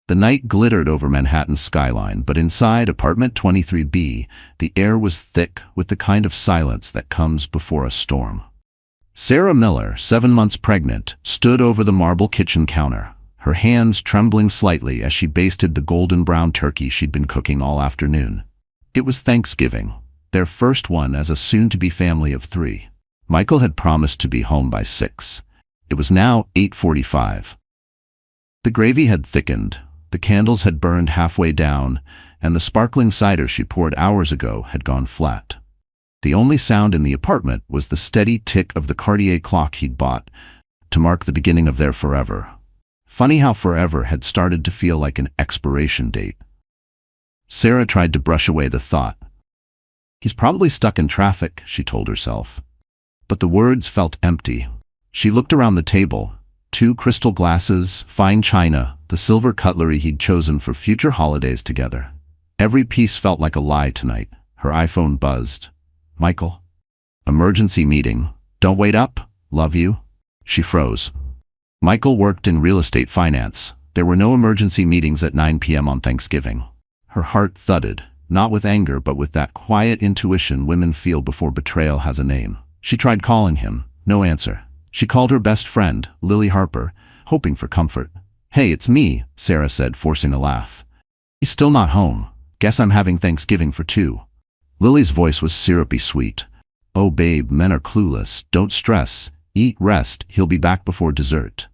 The night glittered over Manhattan's skyline, but inside apartment 23B, the air was thick with the kind of silence that comes before a storm. Sarah Miller, 7 months pregnant, stood over the marble kitchen counter, her hands trembling slightly as she basted the golden brown turkey she'd been cooking all afternoon. It was Thanksgiving, their first one as a soon-to-be family of 3. Michael had promised to be home by 6. It was now 8:45. The gravy had thickened, the candles had burned halfway down, and the sparkling cider she poured hours ago had gone flat. The only sound in the apartment was the steady tick of the Cartier clock he'd bought to mark the beginning of their forever. Funny how forever had started to feel like an expiration date. Sarah tried to brush away the thought. He's probably stuck in traffic, she told herself. But the words felt empty. She looked around the table. 2 crystal glasses, fine china, the silver cutlery he'd chosen for future holidays together. Every piece felt like a lie tonight. Her iPhone buzzed. Michael? Emergency meeting. Don't wait up. Love you. She froze. Michael worked in real estate finance. There were no emergency meetings at 9 p.m. on Thanksgiving. Her heart thudded, not with anger but with that quiet intuition women feel before betrayal has a name. She tried calling him. No answer. She called her best friend, Lily Harper, hoping for comfort. Hey, it's me, Sarah said, forcing a laugh. He's still not home. Guess I'm having Thanksgiving for 2. Lily's voice was syrupy sweet. Oh babe, men are clueless. Don't stress. Eat, rest. He'll be back before dessert.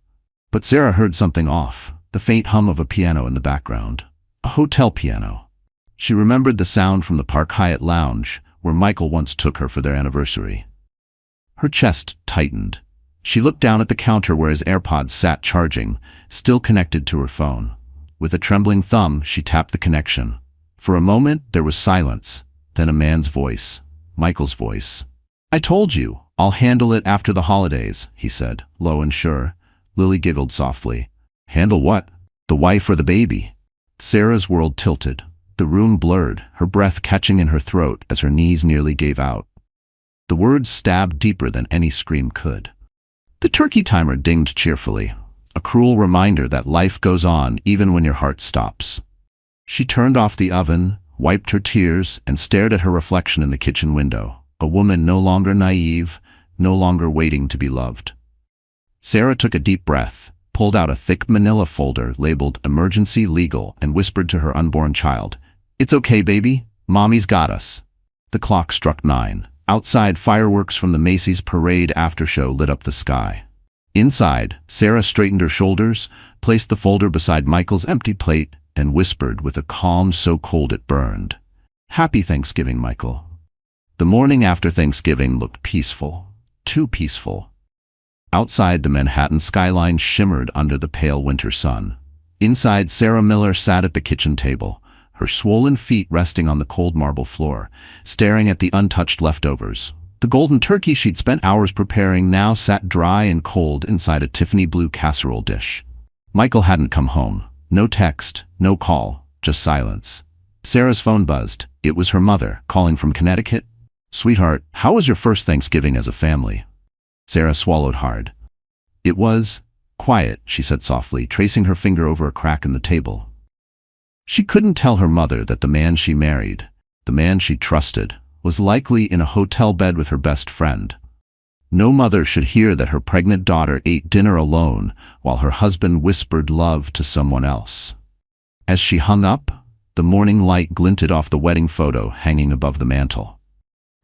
But Sarah heard something off, the faint hum of a piano in the background. A hotel piano. She remembered the sound from the Park Hyatt lounge, where Michael once took her for their anniversary. Her chest tightened. She looked down at the counter where his AirPods sat charging, still connected to her phone. With a trembling thumb, she tapped the connection. For a moment, there was silence, then a man's voice. Michael's voice. I told you, I'll handle it after the holidays, he said, low and sure. Lily giggled softly. Handle what? The wife or the baby? Sarah's world tilted. The room blurred, her breath catching in her throat as her knees nearly gave out. The words stabbed deeper than any scream could. The turkey timer dinged cheerfully, a cruel reminder that life goes on even when your heart stops. She turned off the oven, wiped her tears, and stared at her reflection in the kitchen window, a woman no longer naive, no longer waiting to be loved. Sarah took a deep breath, pulled out a thick manila folder labeled Emergency Legal, and whispered to her unborn child, It's okay, baby. Mommy's got us. The clock struck 9. Outside, fireworks from the Macy's parade aftershow lit up the sky. Inside, Sarah straightened her shoulders, placed the folder beside Michael's empty plate, and whispered with a calm so cold it burned, Happy Thanksgiving, Michael. The morning after Thanksgiving looked peaceful, too peaceful. Outside, the Manhattan skyline shimmered under the pale winter sun. Inside, Sarah Miller sat at the kitchen table, her swollen feet resting on the cold marble floor, staring at the untouched leftovers. The golden turkey she'd spent hours preparing now sat dry and cold inside a Tiffany blue casserole dish. Michael hadn't come home. No text, no call, just silence. Sarah's phone buzzed. It was her mother, calling from Connecticut. Sweetheart, how was your first Thanksgiving as a family? Sarah swallowed hard. It was quiet, she said softly, tracing her finger over a crack in the table. She couldn't tell her mother that the man she married, the man she trusted, was likely in a hotel bed with her best friend. No mother should hear that her pregnant daughter ate dinner alone while her husband whispered love to someone else. As she hung up, the morning light glinted off the wedding photo hanging above the mantel.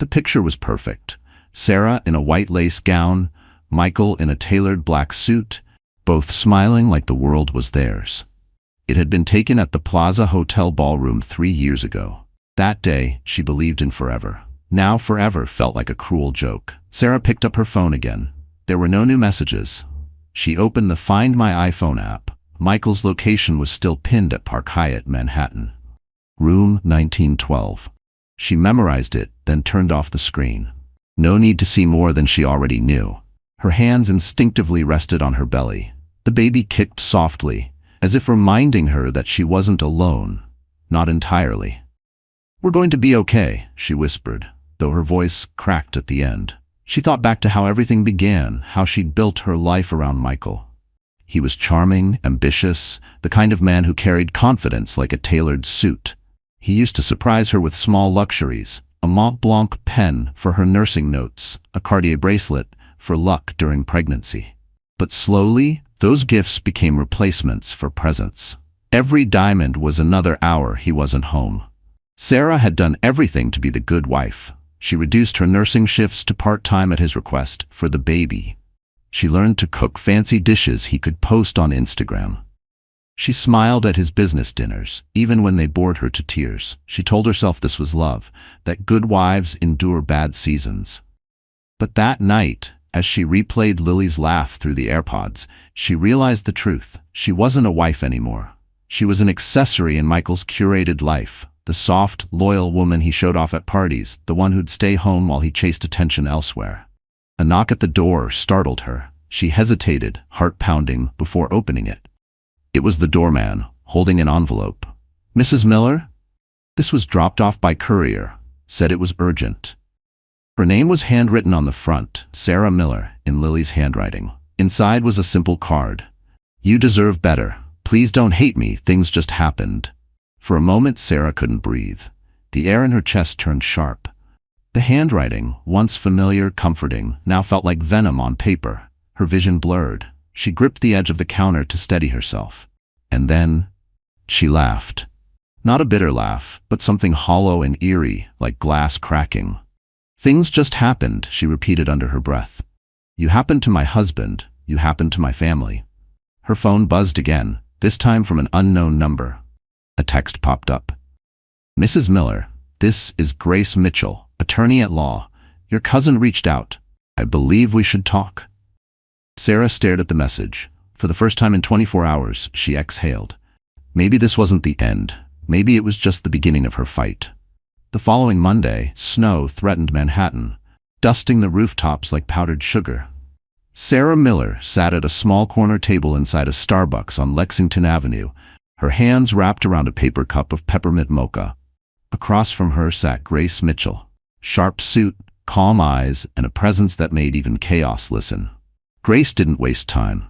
The picture was perfect. Sarah in a white lace gown, Michael in a tailored black suit, both smiling like the world was theirs. It had been taken at the Plaza Hotel ballroom 3 years ago. That day, she believed in forever. Now forever felt like a cruel joke. Sarah picked up her phone again. There were no new messages. She opened the Find My iPhone app. Michael's location was still pinned at Park Hyatt, Manhattan. Room 1912. She memorized it, then turned off the screen. No need to see more than she already knew. Her hands instinctively rested on her belly. The baby kicked softly, as if reminding her that she wasn't alone. Not entirely. We're going to be okay, she whispered, though her voice cracked at the end. She thought back to how everything began, how she'd built her life around Michael. He was charming, ambitious, the kind of man who carried confidence like a tailored suit. He used to surprise her with small luxuries, a Mont Blanc pen for her nursing notes, a Cartier bracelet for luck during pregnancy. But slowly, those gifts became replacements for presents. Every diamond was another hour he wasn't home. Sarah had done everything to be the good wife. She reduced her nursing shifts to part-time at his request for the baby. She learned to cook fancy dishes he could post on Instagram. She smiled at his business dinners, even when they bored her to tears. She told herself this was love, that good wives endure bad seasons. But that night, as she replayed Lily's laugh through the AirPods, she realized the truth. She wasn't a wife anymore. She was an accessory in Michael's curated life, the soft, loyal woman he showed off at parties, the one who'd stay home while he chased attention elsewhere. A knock at the door startled her. She hesitated, heart pounding, before opening it. It was the doorman, holding an envelope. "Mrs. Miller?" This was dropped off by courier. Said it was urgent. Her name was handwritten on the front, Sarah Miller, in Lily's handwriting. Inside was a simple card. "You deserve better. Please don't hate me, things just happened." For a moment Sarah couldn't breathe. The air in her chest turned sharp. The handwriting, once familiar, comforting, now felt like venom on paper. Her vision blurred. She gripped the edge of the counter to steady herself. And then, she laughed. Not a bitter laugh, but something hollow and eerie, like glass cracking. "Things just happened," she repeated under her breath. "You happened to my husband. You happened to my family." Her phone buzzed again, this time from an unknown number. A text popped up. "Mrs. Miller, this is Grace Mitchell, attorney at law. Your cousin reached out. I believe we should talk." Sarah stared at the message. For the first time in 24 hours, she exhaled. Maybe this wasn't the end. Maybe it was just the beginning of her fight. The following Monday, snow threatened Manhattan, dusting the rooftops like powdered sugar. Sarah Miller sat at a small corner table inside a Starbucks on Lexington Avenue, her hands wrapped around a paper cup of peppermint mocha. Across from her sat Grace Mitchell, sharp suit, calm eyes, and a presence that made even chaos listen. Grace didn't waste time.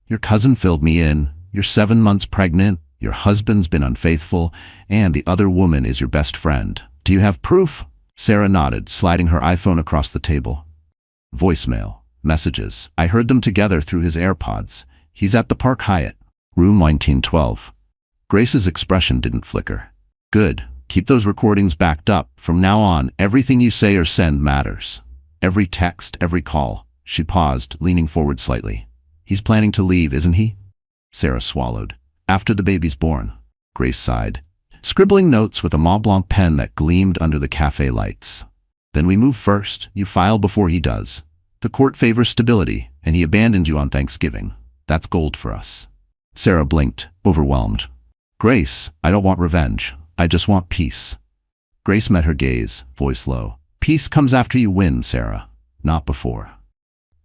"Your cousin filled me in. You're 7 months pregnant, your husband's been unfaithful, and the other woman is your best friend. Do you have proof?" Sarah nodded, sliding her iPhone across the table. Voicemail. Messages. I heard them together through his AirPods. He's at the Park Hyatt, room 1912. Grace's expression didn't flicker. "Good. Keep those recordings backed up. From now on, everything you say or send matters. Every text, every call." She paused, leaning forward slightly. "He's planning to leave, isn't he?" Sarah swallowed. "After the baby's born." Grace sighed, scribbling notes with a Mont Blanc pen that gleamed under the cafe lights. "Then we move first. You file before he does. The court favors stability, and he abandoned you on Thanksgiving. That's gold for us." Sarah blinked, overwhelmed. "Grace, I don't want revenge. I just want peace." Grace met her gaze, voice low. "Peace comes after you win, Sarah, not before."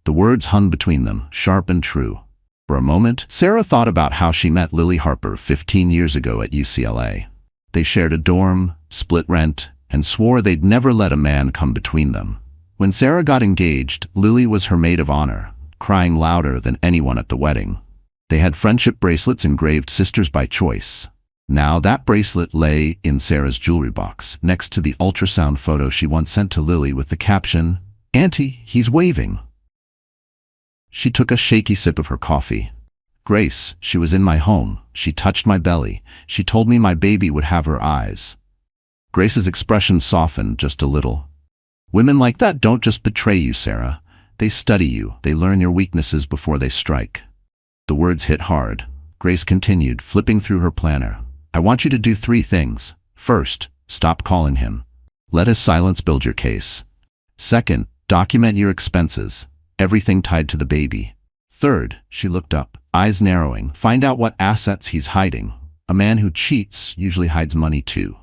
The words hung between them, sharp and true. For a moment, Sarah thought about how she met Lily Harper 15 years ago at UCLA. They shared a dorm, split rent, and swore they'd never let a man come between them. When Sarah got engaged, Lily was her maid of honor, crying louder than anyone at the wedding. They had friendship bracelets engraved sisters by choice. Now that bracelet lay in Sarah's jewelry box, next to the ultrasound photo she once sent to Lily with the caption, "Auntie, he's waving." She took a shaky sip of her coffee. "Grace, she was in my home. She touched my belly. She told me my baby would have her eyes." Grace's expression softened just a little. "Women like that don't just betray you, Sarah. They study you. They learn your weaknesses before they strike." The words hit hard. Grace continued, flipping through her planner. "I want you to do 3 things. First, stop calling him. Let his silence build your case. Second, document your expenses, everything tied to the baby. Third," she looked up, eyes narrowing, "find out what assets he's hiding. A man who cheats usually hides money too."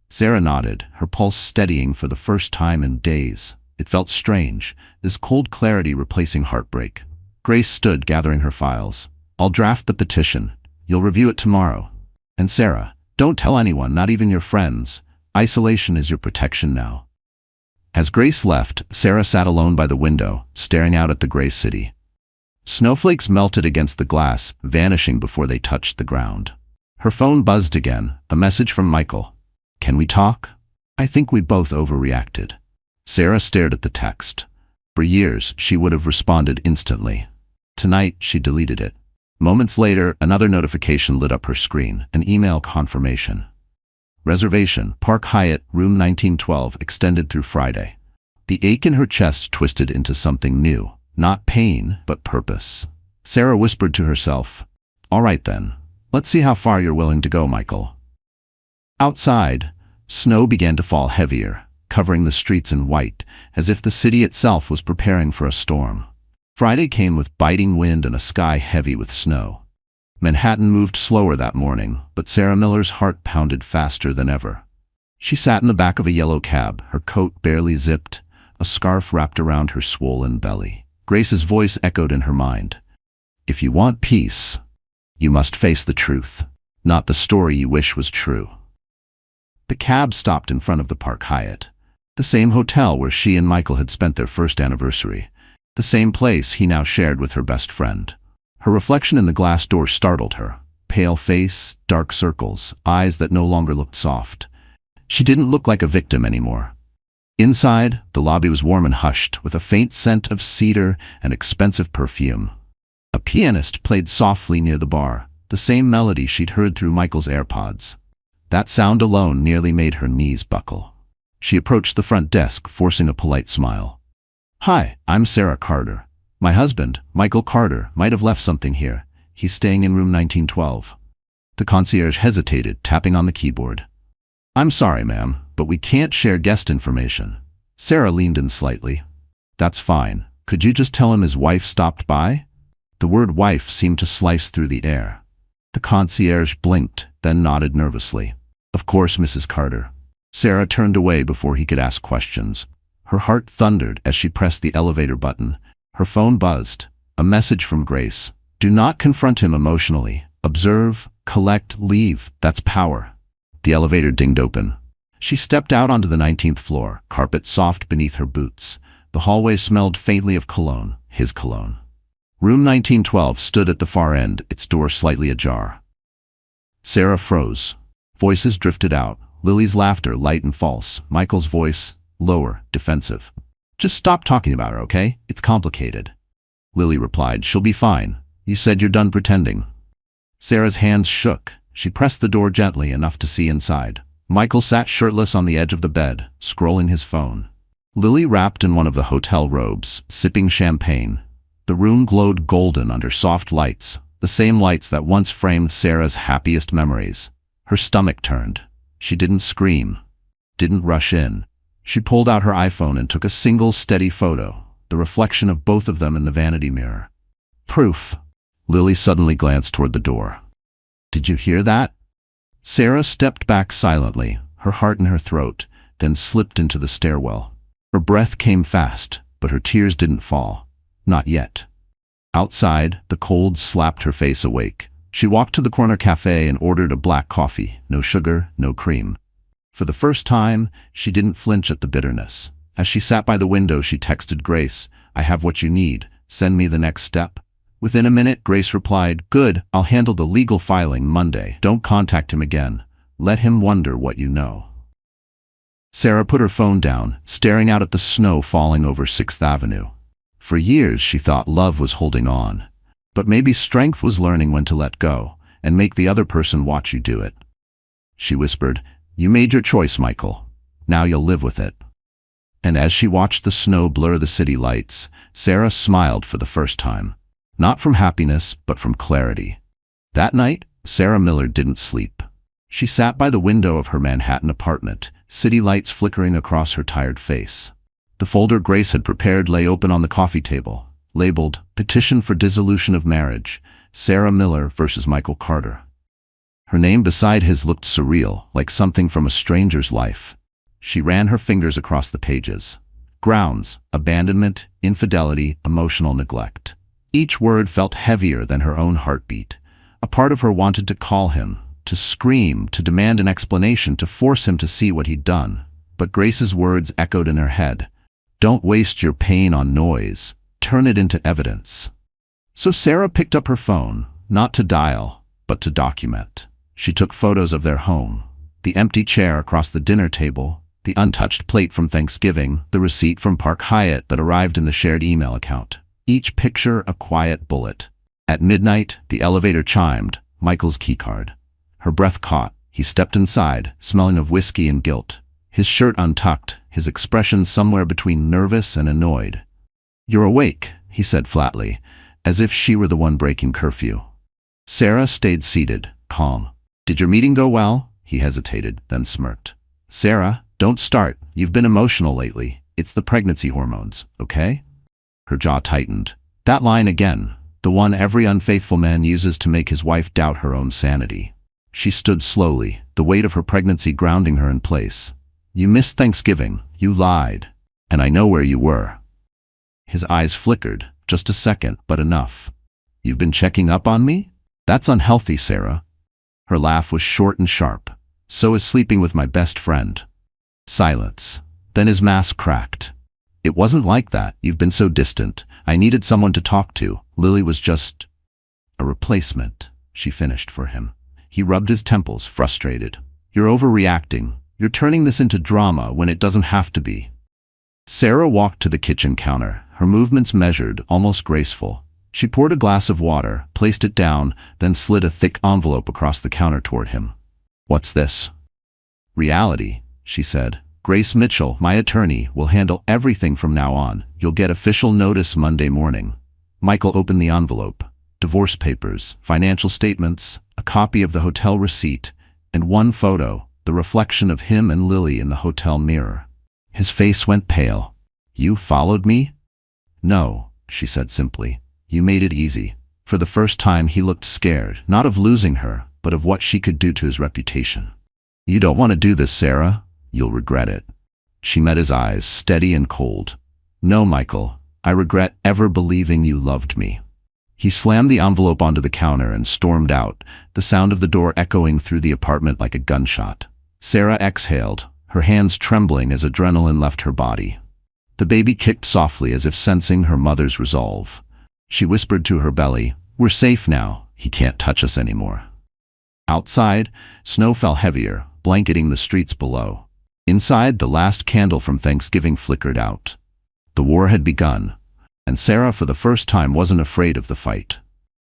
Sarah nodded, her pulse steadying for the first time in days. It felt strange, this cold clarity replacing heartbreak. Grace stood, gathering her files. "I'll draft the petition. You'll review it tomorrow. And Sarah, don't tell anyone, not even your friends. Isolation is your protection now." As Grace left, Sarah sat alone by the window, staring out at the gray city. Snowflakes melted against the glass, vanishing before they touched the ground. Her phone buzzed again, a message from Michael. "Can we talk?" I think we both overreacted. Sarah stared at the text. For years, she would have responded instantly. Tonight, she deleted it. Moments later, another notification lit up her screen, an email confirmation. Reservation, Park Hyatt, room 1912, extended through Friday. The ache in her chest twisted into something new. Not pain, but purpose. Sarah whispered to herself, "All right then, let's see how far you're willing to go, Michael." Outside, snow began to fall heavier, covering the streets in white, as if the city itself was preparing for a storm. Friday came with biting wind and a sky heavy with snow. Manhattan moved slower that morning, but Sarah Miller's heart pounded faster than ever. She sat in the back of a yellow cab, her coat barely zipped, a scarf wrapped around her swollen belly. Grace's voice echoed in her mind. "If you want peace, you must face the truth, not the story you wish was true." The cab stopped in front of the Park Hyatt, the same hotel where she and Michael had spent their first anniversary, the same place he now shared with her best friend. Her reflection in the glass door startled her. Pale face, dark circles, eyes that no longer looked soft. She didn't look like a victim anymore. Inside, the lobby was warm and hushed, with a faint scent of cedar and expensive perfume. A pianist played softly near the bar, the same melody she'd heard through Michael's AirPods. That sound alone nearly made her knees buckle. She approached the front desk, forcing a polite smile. "Hi, I'm Sarah Carter. My husband, Michael Carter, might have left something here. He's staying in room 1912. The concierge hesitated, tapping on the keyboard. "I'm sorry, ma'am, but we can't share guest information." Sarah leaned in slightly. "That's fine. Could you just tell him his wife stopped by?" The word wife seemed to slice through the air. The concierge blinked, then nodded nervously. "Of course, Mrs. Carter." Sarah turned away before he could ask questions. Her heart thundered as she pressed the elevator button. Her phone buzzed. A message from Grace. "Do not confront him emotionally. Observe, collect, leave. That's power." The elevator dinged open. She stepped out onto the 19th floor, carpet soft beneath her boots. The hallway smelled faintly of cologne, his cologne. Room 1912 stood at the far end, its door slightly ajar. Sarah froze. Voices drifted out. Lily's laughter, light and false. Michael's voice, lower, defensive. "Just stop talking about her, okay? It's complicated." Lily replied, "She'll be fine. You said you're done pretending." Sarah's hands shook. She pressed the door gently, enough to see inside. Michael sat shirtless on the edge of the bed, scrolling his phone. Lily wrapped in one of the hotel robes, sipping champagne. The room glowed golden under soft lights, the same lights that once framed Sarah's happiest memories. Her stomach turned. She didn't scream, didn't rush in. She pulled out her iPhone and took a single steady photo, the reflection of both of them in the vanity mirror. Proof. Lily suddenly glanced toward the door. "Did you hear that?" Sarah stepped back silently, her heart in her throat, then slipped into the stairwell. Her breath came fast, but her tears didn't fall. Not yet. Outside, the cold slapped her face awake. She walked to the corner cafe and ordered a black coffee, no sugar, no cream. For the first time, she didn't flinch at the bitterness. As she sat by the window, she texted Grace, "I have what you need. Send me the next step." Within a minute, Grace replied, "Good, I'll handle the legal filing Monday. Don't contact him again. Let him wonder what you know." Sarah put her phone down, staring out at the snow falling over 6th Avenue. For years, she thought love was holding on. But maybe strength was learning when to let go, and make the other person watch you do it. She whispered, "You made your choice, Michael. Now you'll live with it." And as she watched the snow blur the city lights, Sarah smiled for the first time. Not from happiness, but from clarity. That night, Sarah Miller didn't sleep. She sat by the window of her Manhattan apartment, city lights flickering across her tired face. The folder Grace had prepared lay open on the coffee table, labeled Petition for Dissolution of Marriage, Sarah Miller versus Michael Carter. Her name beside his looked surreal, like something from a stranger's life. She ran her fingers across the pages. Grounds, abandonment, infidelity, emotional neglect. Each word felt heavier than her own heartbeat. A part of her wanted to call him, to scream, to demand an explanation, to force him to see what he'd done. But Grace's words echoed in her head. "Don't waste your pain on noise. Turn it into evidence." So Sarah picked up her phone, not to dial, but to document. She took photos of their home, the empty chair across the dinner table, the untouched plate from Thanksgiving, the receipt from Park Hyatt that arrived in the shared email account. Each picture a quiet bullet. At midnight, the elevator chimed, Michael's keycard. Her breath caught. He stepped inside, smelling of whiskey and guilt. His shirt untucked, his expression somewhere between nervous and annoyed. "You're awake," he said flatly, as if she were the one breaking curfew. Sarah stayed seated, calm. "Did your meeting go well?" He hesitated, then smirked. "Sarah, don't start. You've been emotional lately. It's the pregnancy hormones, okay?" Her jaw tightened. That line again, the one every unfaithful man uses to make his wife doubt her own sanity. She stood slowly, the weight of her pregnancy grounding her in place. "You missed Thanksgiving. You lied. And I know where you were." His eyes flickered, just a second, but enough. "You've been checking up on me? That's unhealthy, Sarah." Her laugh was short and sharp. "So is sleeping with my best friend." Silence. Then his mask cracked. "It wasn't like that. You've been so distant. I needed someone to talk to. Lily was just a replacement," she finished for him. He rubbed his temples, frustrated. "You're overreacting. You're turning this into drama when it doesn't have to be." Sarah walked to the kitchen counter, her movements measured, almost graceful. She poured a glass of water, placed it down, then slid a thick envelope across the counter toward him. "What's this?" "Reality," she said. "Grace Mitchell, my attorney, will handle everything from now on. You'll get official notice Monday morning." Michael opened the envelope. Divorce papers, financial statements, a copy of the hotel receipt, and one photo, the reflection of him and Lily in the hotel mirror. His face went pale. "You followed me?" "No," she said simply. "You made it easy." For the first time he looked scared, not of losing her, but of what she could do to his reputation. "You don't want to do this, Sarah. You'll regret it." She met his eyes, steady and cold. "No, Michael, I regret ever believing you loved me." He slammed the envelope onto the counter and stormed out, the sound of the door echoing through the apartment like a gunshot. Sarah exhaled, her hands trembling as adrenaline left her body. The baby kicked softly as if sensing her mother's resolve. She whispered to her belly, "We're safe now. He can't touch us anymore." Outside, snow fell heavier, blanketing the streets below. Inside, the last candle from Thanksgiving flickered out. The war had begun, and Sarah for the first time wasn't afraid of the fight.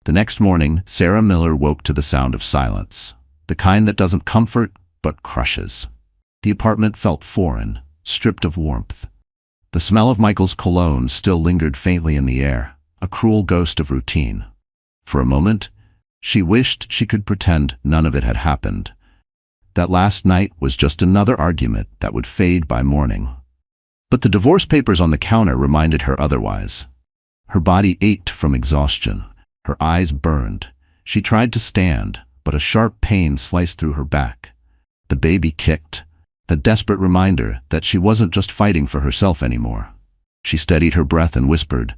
The next morning, Sarah Miller woke to the sound of silence, the kind that doesn't comfort, but crushes. The apartment felt foreign, stripped of warmth. The smell of Michael's cologne still lingered faintly in the air, a cruel ghost of routine. For a moment, she wished she could pretend none of it had happened. That last night was just another argument that would fade by morning. But the divorce papers on the counter reminded her otherwise. Her body ached from exhaustion. Her eyes burned. She tried to stand, but a sharp pain sliced through her back. The baby kicked, a desperate reminder that she wasn't just fighting for herself anymore. She steadied her breath and whispered,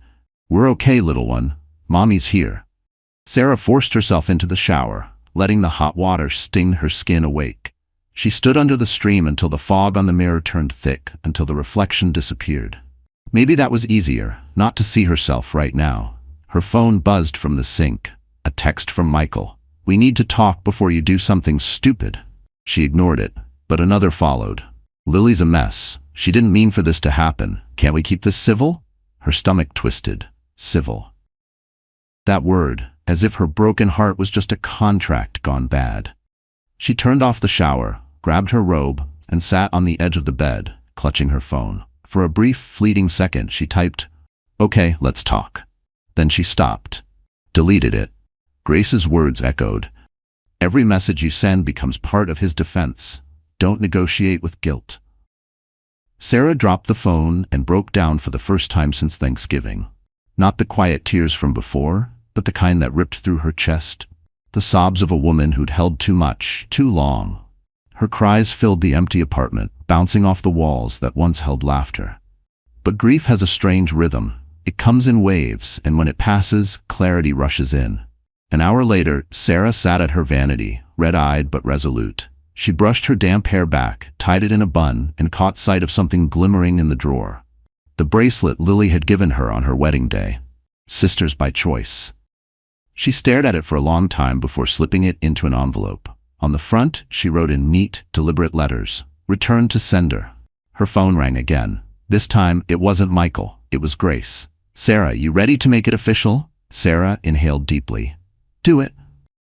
"We're okay, little one. Mommy's here." Sarah forced herself into the shower, letting the hot water sting her skin awake. She stood under the stream until the fog on the mirror turned thick, until the reflection disappeared. Maybe that was easier, not to see herself right now. Her phone buzzed from the sink, a text from Michael. "We need to talk before you do something stupid." She ignored it, but another followed. "Lily's a mess. She didn't mean for this to happen. Can't we keep this civil?" Her stomach twisted. Civil. That word, as if her broken heart was just a contract gone bad. She turned off the shower, grabbed her robe, and sat on the edge of the bed, clutching her phone. For a brief, fleeting second, she typed, "Okay, let's talk." Then she stopped, deleted it. Grace's words echoed. "Every message you send becomes part of his defense. Don't negotiate with guilt." Sarah dropped the phone and broke down for the first time since Thanksgiving. Not the quiet tears from before, but the kind that ripped through her chest. The sobs of a woman who'd held too much, too long. Her cries filled the empty apartment, bouncing off the walls that once held laughter. But grief has a strange rhythm. It comes in waves, and when it passes, clarity rushes in. An hour later, Sarah sat at her vanity, red-eyed but resolute. She brushed her damp hair back, tied it in a bun, and caught sight of something glimmering in the drawer. The bracelet Lily had given her on her wedding day. Sisters by choice. She stared at it for a long time before slipping it into an envelope. On the front, she wrote in neat, deliberate letters, "Return to sender." Her phone rang again. This time, it wasn't Michael, it was Grace. "Sarah, you ready to make it official?" Sarah inhaled deeply. "Do it."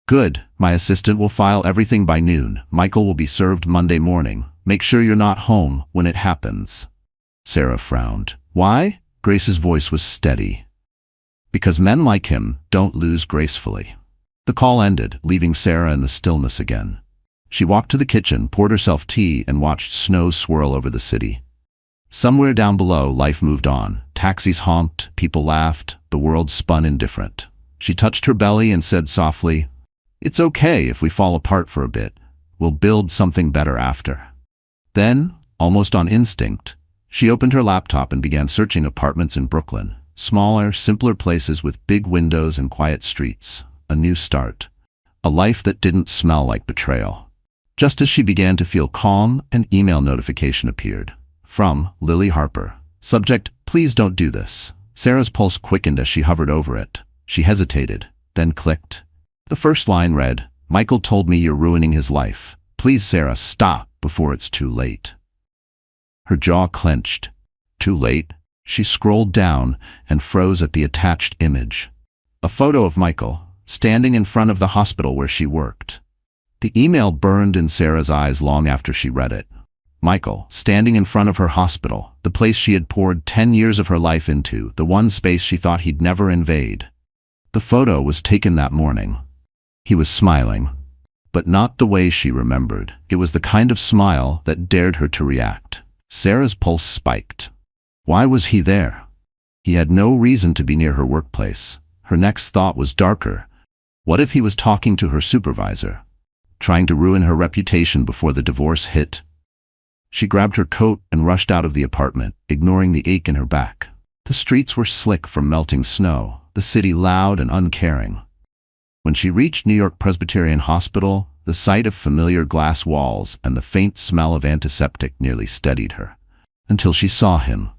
"Good. My assistant will file everything by noon. Michael will be served Monday morning. Make sure you're not home when it happens." Sarah frowned. "Why?" Grace's voice was steady. "Because men like him don't lose gracefully." The call ended, leaving Sarah in the stillness again. She walked to the kitchen, poured herself tea, and watched snow swirl over the city. Somewhere down below, life moved on. Taxis honked, people laughed, the world spun indifferent. She touched her belly and said softly, "It's okay if we fall apart for a bit. We'll build something better after." Then, almost on instinct, she opened her laptop and began searching apartments in Brooklyn. Smaller, simpler places with big windows and quiet streets. A new start. A life that didn't smell like betrayal. Just as she began to feel calm, an email notification appeared. From Lily Harper. Subject, "Please don't do this." Sarah's pulse quickened as she hovered over it. She hesitated, then clicked. The first line read, "Michael told me you're ruining his life. Please, Sarah, stop before it's too late." Her jaw clenched. Too late? She scrolled down and froze at the attached image. A photo of Michael, standing in front of the hospital where she worked. The email burned in Sarah's eyes long after she read it. Michael, standing in front of her hospital, the place she had poured 10 years of her life into, the one space she thought he'd never invade. The photo was taken that morning. He was smiling, but not the way she remembered. It was the kind of smile that dared her to react. Sarah's pulse spiked. Why was he there? He had no reason to be near her workplace. Her next thought was darker. What if he was talking to her supervisor, trying to ruin her reputation before the divorce hit? She grabbed her coat and rushed out of the apartment, ignoring the ache in her back. The streets were slick from melting snow, the city loud and uncaring. When she reached New York Presbyterian Hospital, the sight of familiar glass walls and the faint smell of antiseptic nearly steadied her. Until she saw him.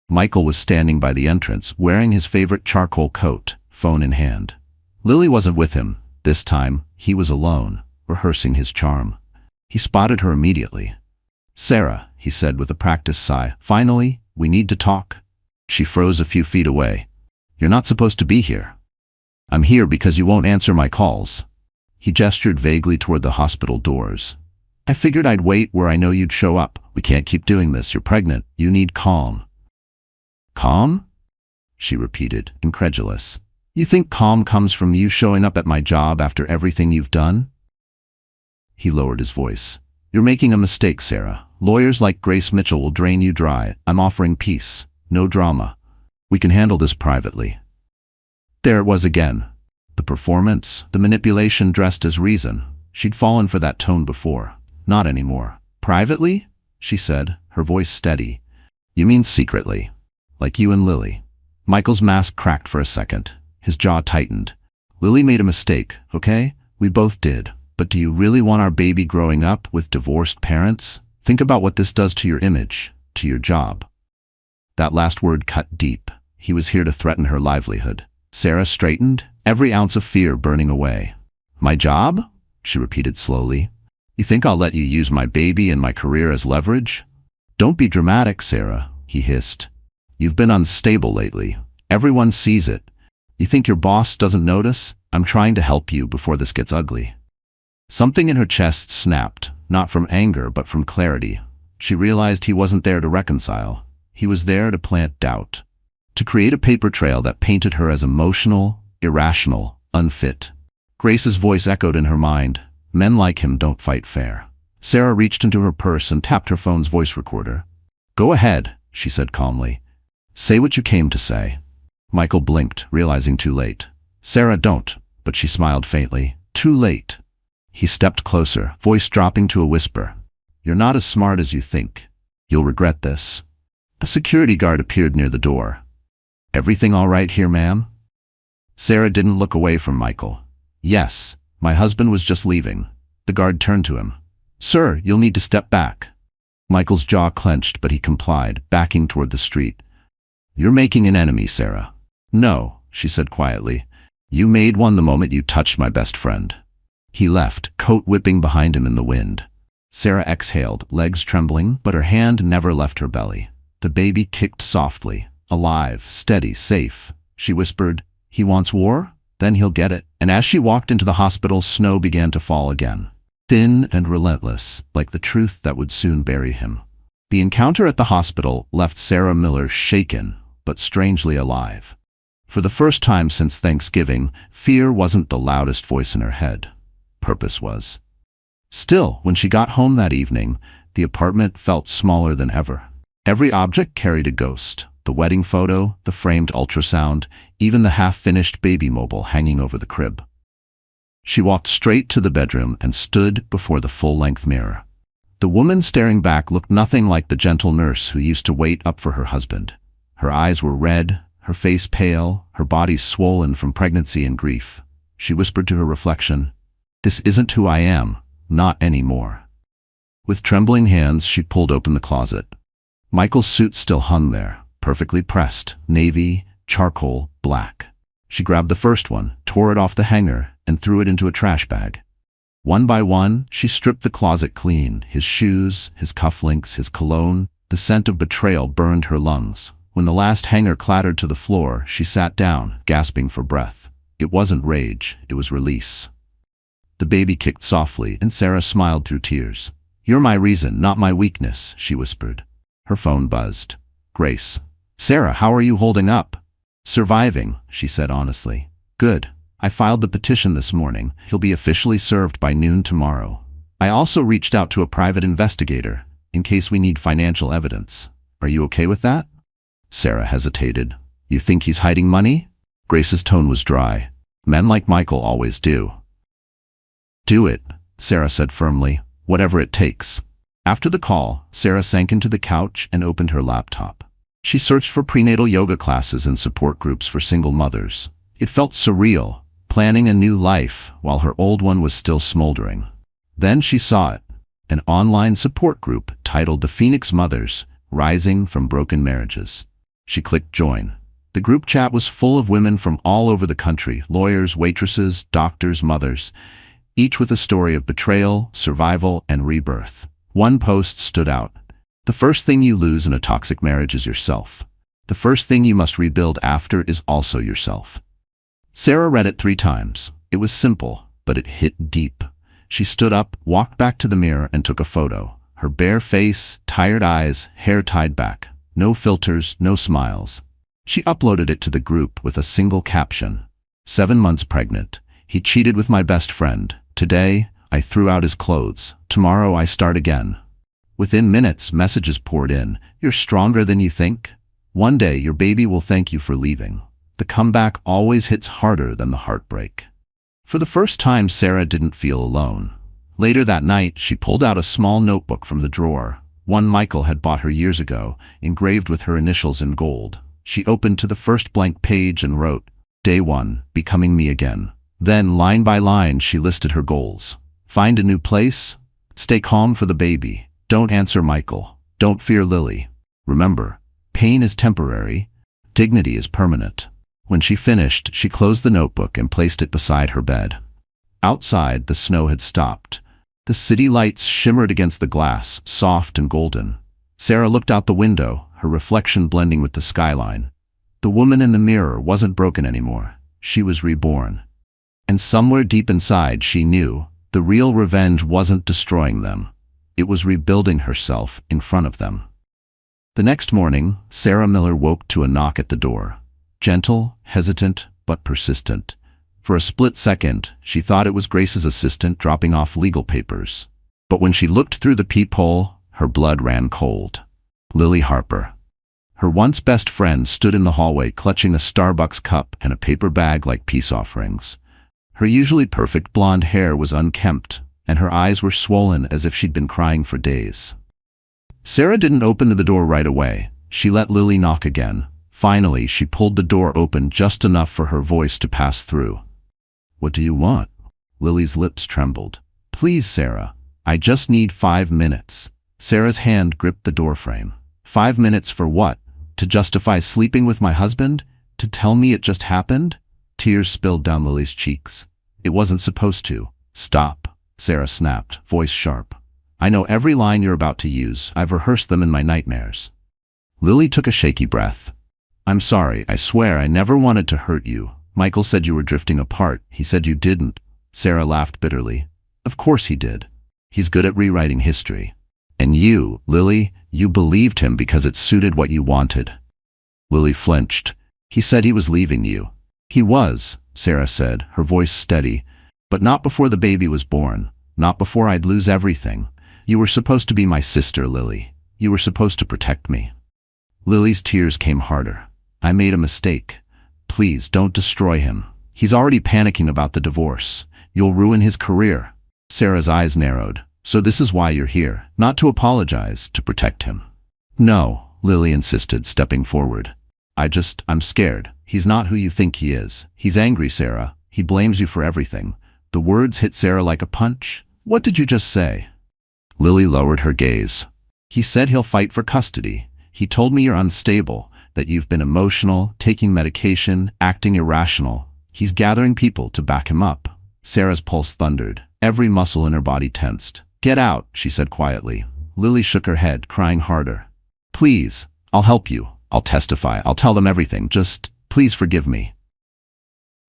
Michael was standing by the entrance, wearing his favorite charcoal coat, phone in hand. Lily wasn't with him. This time, he was alone, rehearsing his charm. He spotted her immediately. "Sarah," he said with a practiced sigh, "finally, we need to talk." She froze a few feet away. "You're not supposed to be here." "I'm here because you won't answer my calls." He gestured vaguely toward the hospital doors. "I figured I'd wait where I know you'd show up. We can't keep doing this. You're pregnant. You need calm." "Calm?" she repeated, incredulous. "You think calm comes from you showing up at my job after everything you've done?" He lowered his voice. "You're making a mistake, Sarah. Lawyers like Grace Mitchell will drain you dry. I'm offering peace. No drama. We can handle this privately." There it was again. The performance, the manipulation dressed as reason. She'd fallen for that tone before. Not anymore. "Privately?" she said, her voice steady. "You mean secretly. Like you and Lily." Michael's mask cracked for a second. His jaw tightened. "Lily made a mistake, okay? We both did. But do you really want our baby growing up with divorced parents? Think about what this does to your image, to your job." That last word cut deep. He was here to threaten her livelihood. Sarah straightened, every ounce of fear burning away. "My job?" she repeated slowly. "You think I'll let you use my baby and my career as leverage?" "Don't be dramatic, Sarah," he hissed. "You've been unstable lately. Everyone sees it. You think your boss doesn't notice? I'm trying to help you before this gets ugly." Something in her chest snapped, not from anger but from clarity. She realized he wasn't there to reconcile. He was there to plant doubt. To create a paper trail that painted her as emotional, irrational, unfit. Grace's voice echoed in her mind. Men like him don't fight fair. Sarah reached into her purse and tapped her phone's voice recorder. "Go ahead," she said calmly. "Say what you came to say." Michael blinked, realizing too late. "Sarah, don't," but she smiled faintly. "Too late." He stepped closer, voice dropping to a whisper. "You're not as smart as you think. You'll regret this." A security guard appeared near the door. "Everything all right here, ma'am?" Sarah didn't look away from Michael. "Yes, my husband was just leaving." The guard turned to him. "Sir, you'll need to step back." Michael's jaw clenched, but he complied, backing toward the street. "You're making an enemy, Sarah." "No," she said quietly. You made one the moment you touched my best friend." He left, coat whipping behind him in the wind. Sarah exhaled, legs trembling, but her hand never left her belly. The baby kicked softly. "Alive, steady, safe." She whispered, "He wants war? Then he'll get it." And as she walked into the hospital, snow began to fall again. Thin and relentless, like the truth that would soon bury him. The encounter at the hospital left Sarah Miller shaken, but strangely alive. For the first time since Thanksgiving, fear wasn't the loudest voice in her head. Purpose was. Still, when she got home that evening, the apartment felt smaller than ever. Every object carried a ghost. The wedding photo, the framed ultrasound, even the half-finished baby mobile hanging over the crib. She walked straight to the bedroom and stood before the full-length mirror. The woman staring back looked nothing like the gentle nurse who used to wait up for her husband. Her eyes were red, her face pale, her body swollen from pregnancy and grief. She whispered to her reflection, "This isn't who I am, not anymore." With trembling hands, she pulled open the closet. Michael's suit still hung there, perfectly pressed, navy, charcoal, black. She grabbed the first one, tore it off the hanger, and threw it into a trash bag. One by one, she stripped the closet clean, his shoes, his cufflinks, his cologne. The scent of betrayal burned her lungs. When the last hanger clattered to the floor, she sat down, gasping for breath. It wasn't rage, it was release. The baby kicked softly, and Sarah smiled through tears. "You're my reason, not my weakness," she whispered. Her phone buzzed. "Grace." "Sarah, how are you holding up?" "Surviving," she said honestly. "Good. I filed the petition this morning. He'll be officially served by noon tomorrow. I also reached out to a private investigator, in case we need financial evidence. Are you okay with that?" Sarah hesitated. "You think he's hiding money?" Grace's tone was dry. "Men like Michael always do." "Do it," Sarah said firmly. "Whatever it takes." After the call, Sarah sank into the couch and opened her laptop. She searched for prenatal yoga classes and support groups for single mothers. It felt surreal, planning a new life while her old one was still smoldering. Then she saw it, an online support group titled The Phoenix Mothers, Rising from Broken Marriages. She clicked join. The group chat was full of women from all over the country, lawyers, waitresses, doctors, mothers, each with a story of betrayal, survival, and rebirth. One post stood out. "The first thing you lose in a toxic marriage is yourself. The first thing you must rebuild after is also yourself." Sarah read it 3 times. It was simple, but it hit deep. She stood up, walked back to the mirror, and took a photo. Her bare face, tired eyes, hair tied back. No filters, no smiles. She uploaded it to the group with a single caption. 7 months pregnant. He cheated with my best friend. Today, I threw out his clothes. Tomorrow, I start again. Within minutes, messages poured in. "You're stronger than you think. One day, your baby will thank you for leaving." The comeback always hits harder than the heartbreak. For the first time, Sarah didn't feel alone. Later that night, she pulled out a small notebook from the drawer, one Michael had bought her years ago, engraved with her initials in gold. She opened to the first blank page and wrote, "Day 1, becoming me again." Then, line by line, she listed her goals. Find a new place. Stay calm for the baby. Don't answer Michael. Don't fear Lily. Remember, pain is temporary. Dignity is permanent. When she finished, she closed the notebook and placed it beside her bed. Outside, the snow had stopped. The city lights shimmered against the glass, soft and golden. Sarah looked out the window, her reflection blending with the skyline. The woman in the mirror wasn't broken anymore. She was reborn. And somewhere deep inside, she knew the real revenge wasn't destroying them. It was rebuilding herself in front of them. The next morning, Sarah Miller woke to a knock at the door. Gentle, hesitant, but persistent. For a split second, she thought it was Grace's assistant dropping off legal papers. But when she looked through the peephole, her blood ran cold. Lily Harper. Her once best friend stood in the hallway clutching a Starbucks cup and a paper bag like peace offerings. Her usually perfect blonde hair was unkempt, and her eyes were swollen as if she'd been crying for days. Sarah didn't open the door right away. She let Lily knock again. Finally, she pulled the door open just enough for her voice to pass through. "What do you want?" Lily's lips trembled. "Please, Sarah. I just need 5 minutes." Sarah's hand gripped the doorframe. 5 minutes for what? To justify sleeping with my husband? To tell me it just happened? Tears spilled down Lily's cheeks. It wasn't supposed to. Stop, Sarah snapped, voice sharp. I know every line you're about to use. I've rehearsed them in my nightmares. Lily took a shaky breath. I'm sorry, I swear I never wanted to hurt you. Michael said you were drifting apart. He said you didn't. Sarah laughed bitterly. Of course he did. He's good at rewriting history. And you, Lily, you believed him because it suited what you wanted. Lily flinched. He said he was leaving you. He was, Sarah said, her voice steady. But not before the baby was born. Not before I'd lose everything. You were supposed to be my sister, Lily. You were supposed to protect me. Lily's tears came harder. I made a mistake. Please, don't destroy him. He's already panicking about the divorce. You'll ruin his career. Sarah's eyes narrowed. So this is why you're here. Not to apologize, to protect him. No, Lily insisted, stepping forward. I'm scared. He's not who you think he is. He's angry, Sarah. He blames you for everything. The words hit Sarah like a punch. What did you just say? Lily lowered her gaze. He said he'll fight for custody. He told me you're unstable, that you've been emotional, taking medication, acting irrational. He's gathering people to back him up. Sarah's pulse thundered. Every muscle in her body tensed. Get out, she said quietly. Lily shook her head, crying harder. Please, I'll help you. I'll testify. I'll tell them everything. Just, please forgive me.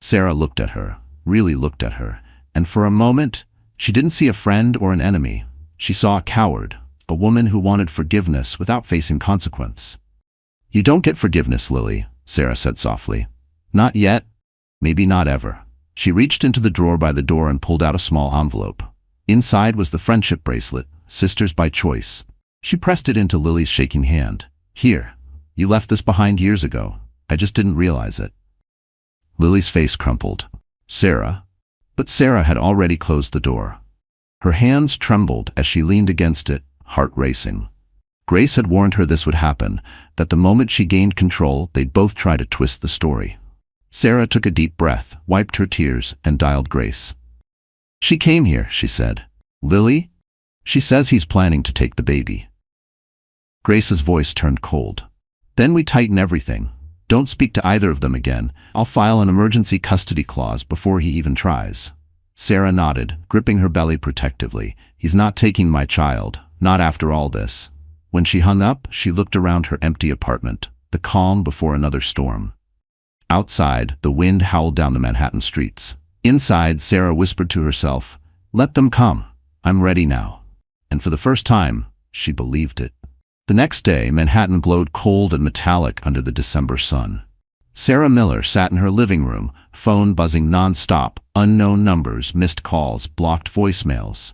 Sarah looked at her, really looked at her, and for a moment, she didn't see a friend or an enemy. She saw a coward, a woman who wanted forgiveness without facing consequence. You don't get forgiveness, Lily, Sarah said softly. Not yet. Maybe not ever. She reached into the drawer by the door and pulled out a small envelope. Inside was the friendship bracelet, sisters by choice. She pressed it into Lily's shaking hand. Here, you left this behind years ago. I just didn't realize it. Lily's face crumpled. Sarah? But Sarah had already closed the door. Her hands trembled as she leaned against it, heart racing. Grace had warned her this would happen, that the moment she gained control, they'd both try to twist the story. Sarah took a deep breath, wiped her tears, and dialed Grace. She came here, she said. Lily? She says he's planning to take the baby. Grace's voice turned cold. Then we tighten everything. Don't speak to either of them again. I'll file an emergency custody clause before he even tries. Sarah nodded, gripping her belly protectively. He's not taking my child, not after all this. When she hung up, she looked around her empty apartment, the calm before another storm. Outside, the wind howled down the Manhattan streets. Inside, Sarah whispered to herself, let them come. I'm ready now. And for the first time, she believed it. The next day, Manhattan glowed cold and metallic under the December sun. Sarah Miller sat in her living room, phone buzzing non-stop, unknown numbers, missed calls, blocked voicemails.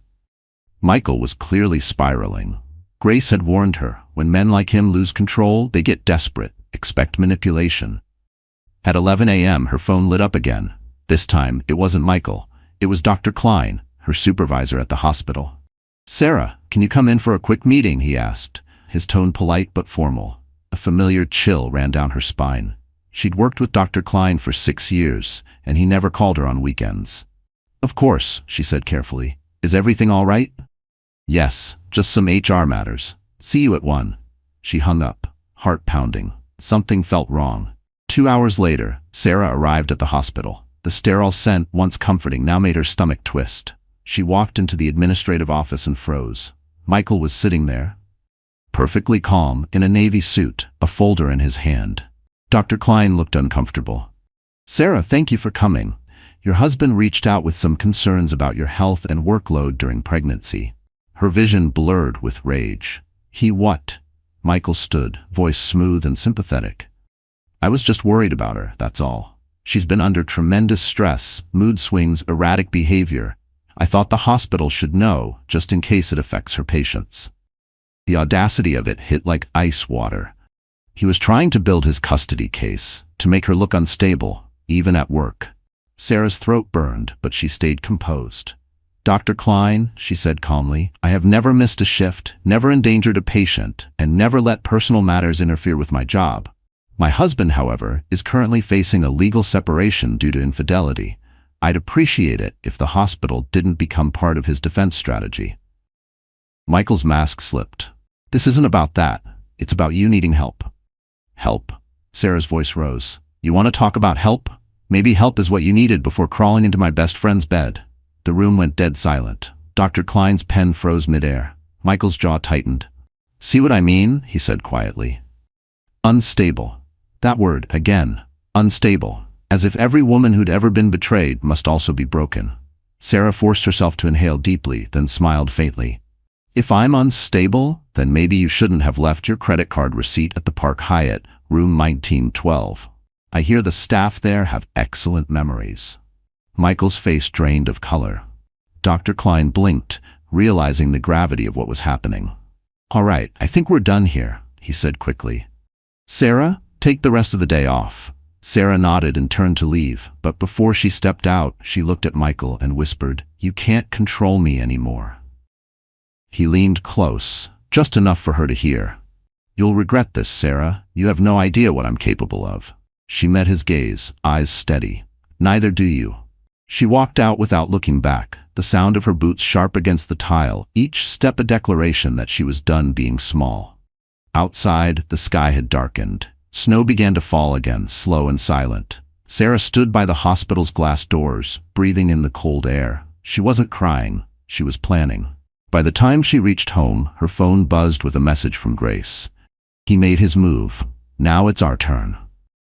Michael was clearly spiraling. Grace had warned her, when men like him lose control, they get desperate, expect manipulation. At 11 a.m., her phone lit up again. This time, it wasn't Michael. It was Dr. Klein, her supervisor at the hospital. Sarah, can you come in for a quick meeting, he asked, his tone polite but formal. A familiar chill ran down her spine. She'd worked with Dr. Klein for 6 years, and he never called her on weekends. Of course, she said carefully. Is everything all right? Yes, just some HR matters. See you at 1. She hung up, heart pounding. Something felt wrong. 2 hours later, Sarah arrived at the hospital. The sterile scent, once comforting, now made her stomach twist. She walked into the administrative office and froze. Michael was sitting there, perfectly calm, in a navy suit, a folder in his hand. Dr. Klein looked uncomfortable. Sarah, thank you for coming. Your husband reached out with some concerns about your health and workload during pregnancy. Her vision blurred with rage. He what? Michael stood, voice smooth and sympathetic. I was just worried about her, that's all. She's been under tremendous stress, mood swings, erratic behavior. I thought the hospital should know, just in case it affects her patients. The audacity of it hit like ice water. He was trying to build his custody case, to make her look unstable, even at work. Sarah's throat burned, but she stayed composed. Dr. Klein, she said calmly, I have never missed a shift, never endangered a patient, and never let personal matters interfere with my job. My husband, however, is currently facing a legal separation due to infidelity. I'd appreciate it if the hospital didn't become part of his defense strategy. Michael's mask slipped. This isn't about that. It's about you needing help. Help? Sarah's voice rose. You want to talk about help? Maybe help is what you needed before crawling into my best friend's bed." The room went dead silent. Dr. Klein's pen froze midair. Michael's jaw tightened. "See what I mean?" he said quietly. Unstable. That word, again. Unstable. As if every woman who'd ever been betrayed must also be broken. Sarah forced herself to inhale deeply, then smiled faintly. "If I'm unstable, then maybe you shouldn't have left your credit card receipt at the Park Hyatt, room 1912. I hear the staff there have excellent memories." Michael's face drained of color. Dr. Klein blinked, realizing the gravity of what was happening. "All right, I think we're done here," he said quickly. "Sarah, take the rest of the day off." Sarah nodded and turned to leave, but before she stepped out, she looked at Michael and whispered, "You can't control me anymore." He leaned close, just enough for her to hear. "You'll regret this, Sarah. You have no idea what I'm capable of." She met his gaze, eyes steady. "Neither do you." She walked out without looking back, the sound of her boots sharp against the tile, each step a declaration that she was done being small. Outside, the sky had darkened. Snow began to fall again, slow and silent. Sarah stood by the hospital's glass doors, breathing in the cold air. She wasn't crying, she was planning. By the time she reached home, her phone buzzed with a message from Grace. He made his move. Now it's our turn.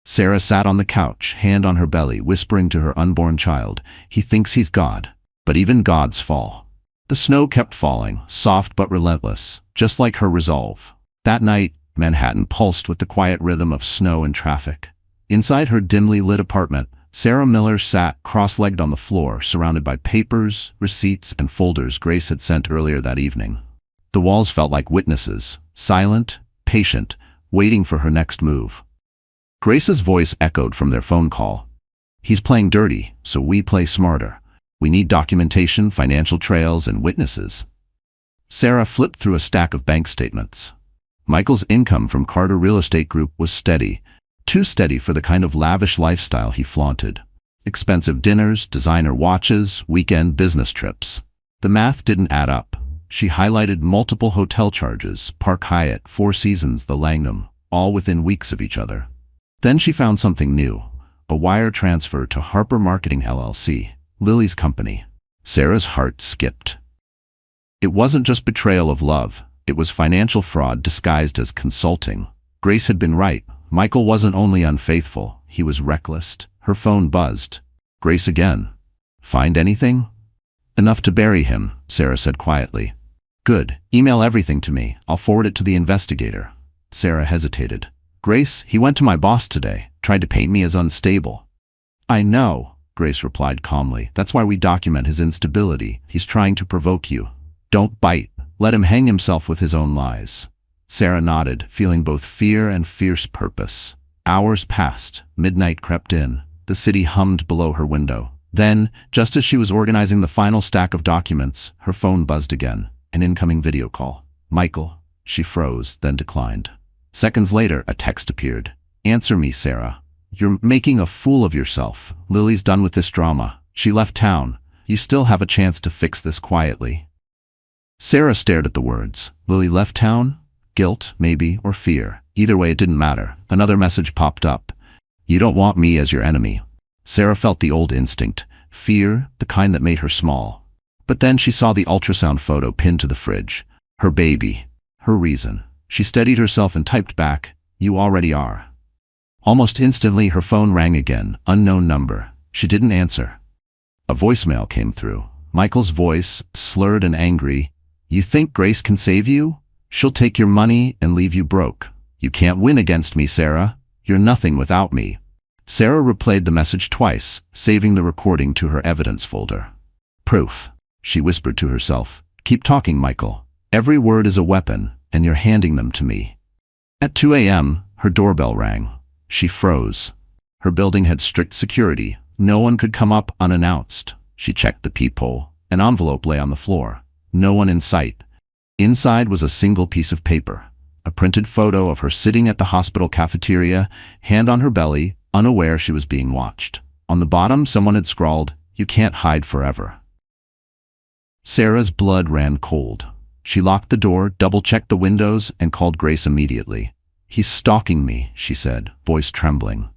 Sarah sat on the couch, hand on her belly, whispering to her unborn child, "He thinks he's God, but even gods fall." The snow kept falling, soft but relentless, just like her resolve. That night, Manhattan pulsed with the quiet rhythm of snow and traffic. Inside her dimly lit apartment, Sarah Miller sat cross-legged on the floor, surrounded by papers, receipts, and folders Grace had sent earlier that evening. The walls felt like witnesses, silent, patient, waiting for her next move. Grace's voice echoed from their phone call. "He's playing dirty, so we play smarter. We need documentation, financial trails, and witnesses." Sarah flipped through a stack of bank statements. Michael's income from Carter Real Estate Group was steady, too steady for the kind of lavish lifestyle he flaunted. Expensive dinners, designer watches, weekend business trips. The math didn't add up. She highlighted multiple hotel charges, Park Hyatt, Four Seasons, the Langham, all within weeks of each other. Then she found something new, a wire transfer to Harper Marketing LLC, Lily's company. Sarah's heart skipped. It wasn't just betrayal of love, it was financial fraud disguised as consulting. Grace had been right. Michael wasn't only unfaithful, he was reckless. Her phone buzzed. Grace again. "Find anything?" "Enough to bury him," Sarah said quietly. "Good. Email everything to me. I'll forward it to the investigator." Sarah hesitated. "Grace, he went to my boss today, tried to paint me as unstable." "I know," Grace replied calmly. "That's why we document his instability. He's trying to provoke you. Don't bite. Let him hang himself with his own lies." Sarah nodded, feeling both fear and fierce purpose. Hours passed. Midnight crept in. The city hummed below her window. Then, just as she was organizing the final stack of documents, her phone buzzed again. An incoming video call. "Michael." She froze, then declined. Seconds later, a text appeared. "Answer me, Sarah. You're making a fool of yourself. Lily's done with this drama. She left town. You still have a chance to fix this quietly." Sarah stared at the words. Lily left town? Guilt, maybe, or fear. Either way, it didn't matter. Another message popped up. "You don't want me as your enemy." Sarah felt the old instinct. Fear, the kind that made her small. But then she saw the ultrasound photo pinned to the fridge. Her baby. Her reason. She steadied herself and typed back, "You already are." Almost instantly, her phone rang again. Unknown number. She didn't answer. A voicemail came through. Michael's voice, slurred and angry. "You think Grace can save you? She'll take your money and leave you broke. You can't win against me, Sarah. You're nothing without me." Sarah replayed the message twice, saving the recording to her evidence folder. "Proof," she whispered to herself. "Keep talking, Michael. Every word is a weapon, and you're handing them to me." At 2 a.m., her doorbell rang. She froze. Her building had strict security. No one could come up unannounced. She checked the peephole. An envelope lay on the floor. No one in sight. Inside was a single piece of paper. A printed photo of her sitting at the hospital cafeteria, hand on her belly, unaware she was being watched. On the bottom, someone had scrawled, "You can't hide forever." Sarah's blood ran cold. She locked the door, double-checked the windows, and called Grace immediately. "He's stalking me," she said, voice trembling.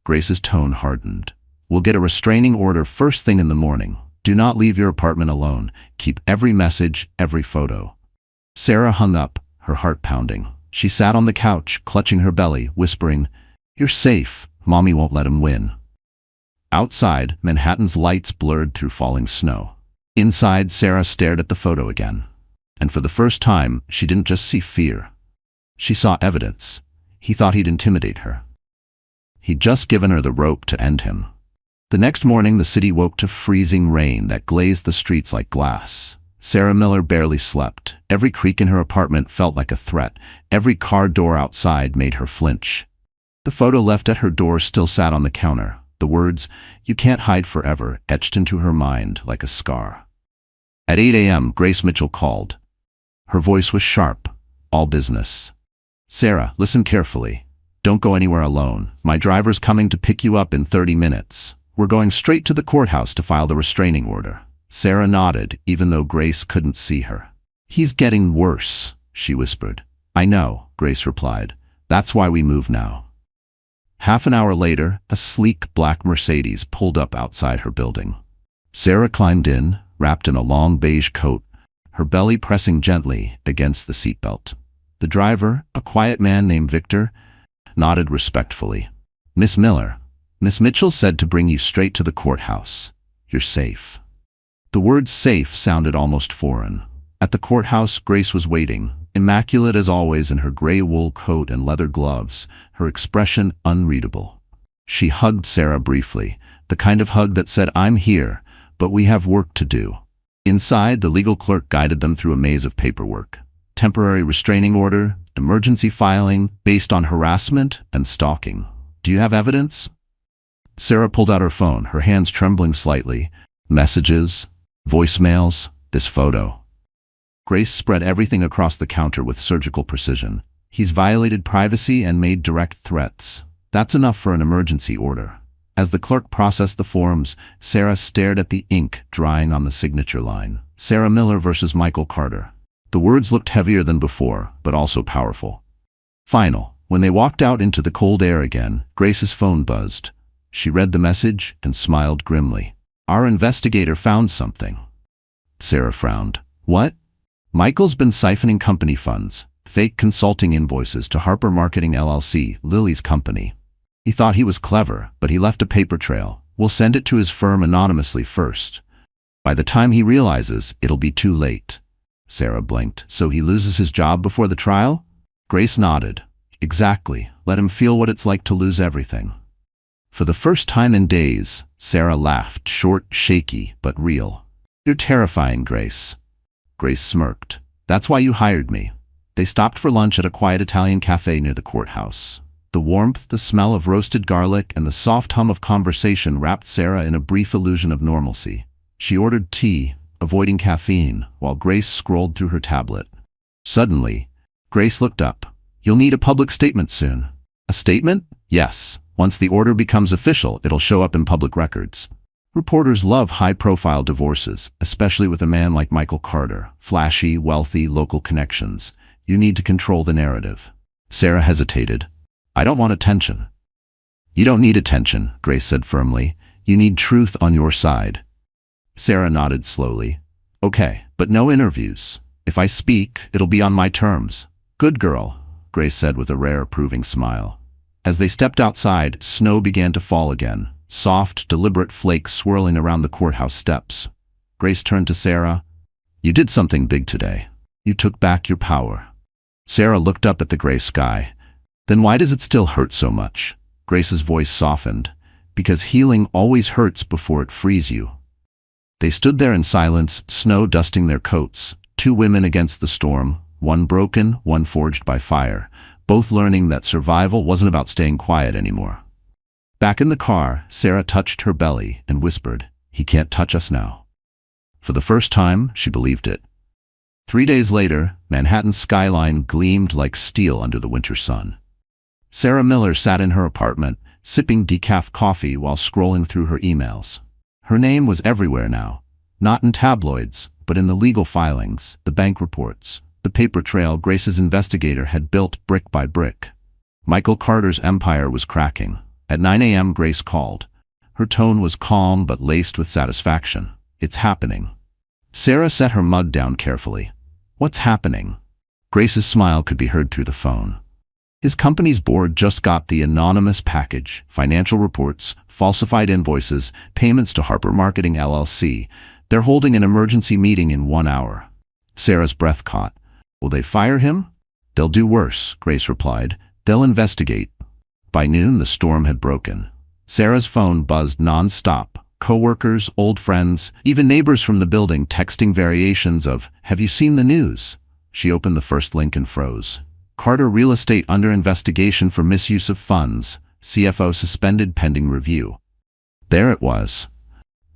Grace's tone hardened. We'll get a restraining order first thing in the morning. Do not leave your apartment alone. Keep every message, every photo." Sarah hung up, her heart pounding. She sat on the couch, clutching her belly, whispering, "You're safe. Mommy won't let him win." Outside, Manhattan's lights blurred through falling snow. Inside, Sarah stared at the photo again. And for the first time, she didn't just see fear. She saw evidence. He thought he'd intimidate her. He'd just given her the rope to end him. The next morning, the city woke to freezing rain that glazed the streets like glass. Sarah Miller barely slept. Every creak in her apartment felt like a threat. Every car door outside made her flinch. The photo left at her door still sat on the counter. The words, "You can't hide forever," etched into her mind like a scar. At 8 a.m., Grace Mitchell called. Her voice was sharp, all business. "Sarah, listen carefully. Don't go anywhere alone. My driver's coming to pick you up in 30 minutes. We're going straight to the courthouse to file the restraining order." Sarah nodded, even though Grace couldn't see her. "He's getting worse," she whispered. "I know," Grace replied. "That's why we move now." Half an hour later, a sleek black Mercedes pulled up outside her building. Sarah climbed in, wrapped in a long beige coat, her belly pressing gently against the seatbelt. The driver, a quiet man named Victor, nodded respectfully. "Miss Miller, Miss Mitchell said to bring you straight to the courthouse. You're safe." The word safe sounded almost foreign. At the courthouse, Grace was waiting, immaculate as always in her gray wool coat and leather gloves, her expression unreadable. She hugged Sarah briefly, the kind of hug that said, "I'm here, but we have work to do." Inside, the legal clerk guided them through a maze of paperwork. Temporary restraining order, emergency filing based on harassment and stalking. "Do you have evidence?" Sarah pulled out her phone, her hands trembling slightly. Messages, voicemails, this photo. Grace spread everything across the counter with surgical precision. "He's violated privacy and made direct threats. That's enough for an emergency order." As the clerk processed the forms, Sarah stared at the ink drying on the signature line. Sarah Miller versus Michael Carter. The words looked heavier than before, but also powerful. Final. When they walked out into the cold air again, Grace's phone buzzed. She read the message and smiled grimly. "Our investigator found something." Sarah frowned. "What?" "Michael's been siphoning company funds, fake consulting invoices to Harper Marketing LLC, Lily's company. He thought he was clever, but he left a paper trail. We'll send it to his firm anonymously first. By the time he realizes, it'll be too late." Sarah blinked. "So he loses his job before the trial?" Grace nodded. "Exactly. Let him feel what it's like to lose everything." For the first time in days, Sarah laughed, short, shaky, but real. "You're terrifying, Grace." Grace smirked. "That's why you hired me." They stopped for lunch at a quiet Italian cafe near the courthouse. The warmth, the smell of roasted garlic, and the soft hum of conversation wrapped Sarah in a brief illusion of normalcy. She ordered tea, avoiding caffeine, while Grace scrolled through her tablet. Suddenly, Grace looked up. "You'll need a public statement soon." "A statement?" "Yes. Once the order becomes official, it'll show up in public records." Reporters love high-profile divorces, especially with a man like Michael Carter. Flashy, wealthy, local connections. You need to control the narrative. Sarah hesitated. "I don't want attention." "You don't need attention," Grace said firmly. "You need truth on your side." Sarah nodded slowly. "Okay, but no interviews. If I speak, it'll be on my terms." "Good girl," Grace said with a rare, approving smile. As they stepped outside, snow began to fall again, soft, deliberate flakes swirling around the courthouse steps. Grace turned to Sarah. "You did something big today. You took back your power." Sarah looked up at the gray sky. "Then why does it still hurt so much?" Grace's voice softened. "Because healing always hurts before it frees you." They stood there in silence, snow dusting their coats, two women against the storm, one broken, one forged by fire, both learning that survival wasn't about staying quiet anymore. Back in the car, Sarah touched her belly and whispered, "He can't touch us now." For the first time, she believed it. 3 days later, Manhattan's skyline gleamed like steel under the winter sun. Sarah Miller sat in her apartment, sipping decaf coffee while scrolling through her emails. Her name was everywhere now, not in tabloids, but in the legal filings, the bank reports, the paper trail Grace's investigator had built brick by brick. Michael Carter's empire was cracking. At 9 a.m. Grace called. Her tone was calm but laced with satisfaction. "It's happening." Sarah set her mug down carefully. "What's happening?" Grace's smile could be heard through the phone. His company's board just got the anonymous package, financial reports, falsified invoices, payments to Harper Marketing LLC. They're holding an emergency meeting in 1 hour. Sarah's breath caught. "Will they fire him?" "They'll do worse," Grace replied. "They'll investigate." By noon, the storm had broken. Sarah's phone buzzed non-stop. Co-workers, old friends, even neighbors from the building texting variations of, "Have you seen the news?" She opened the first link and froze. Carter Real Estate under investigation for misuse of funds. CFO suspended pending review. There it was.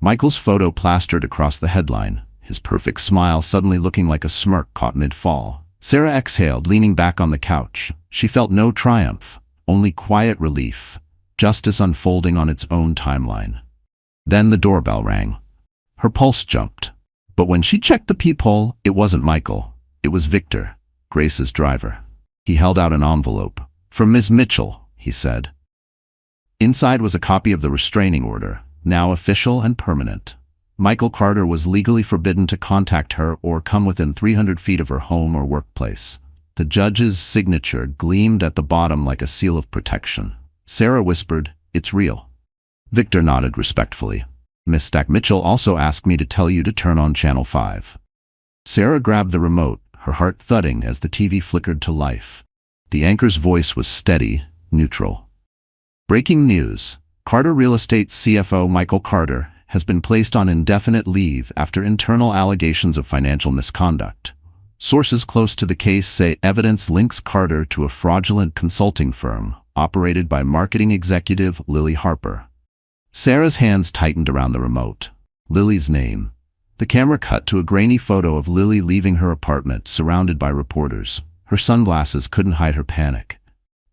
Michael's photo plastered across the headline, his perfect smile suddenly looking like a smirk caught mid-fall. Sarah exhaled, leaning back on the couch. She felt no triumph, only quiet relief. Justice unfolding on its own timeline. Then the doorbell rang. Her pulse jumped. But when she checked the peephole, it wasn't Michael. It was Victor, Grace's driver. He held out an envelope. "From Ms. Mitchell," he said. Inside was a copy of the restraining order, now official and permanent. Michael Carter was legally forbidden to contact her or come within 300 feet of her home or workplace. The judge's signature gleamed at the bottom like a seal of protection. Sarah whispered, "It's real." Victor nodded respectfully. "Miss Stack Mitchell also asked me to tell you to turn on Channel 5. Sarah grabbed the remote, her heart thudding as the TV flickered to life. The anchor's voice was steady, neutral. Breaking news. Carter Real Estate's CFO Michael Carter has been placed on indefinite leave after internal allegations of financial misconduct. Sources close to the case say evidence links Carter to a fraudulent consulting firm operated by marketing executive Lily Harper. Sarah's hands tightened around the remote. Lily's name. The camera cut to a grainy photo of Lily leaving her apartment, surrounded by reporters. Her sunglasses couldn't hide her panic.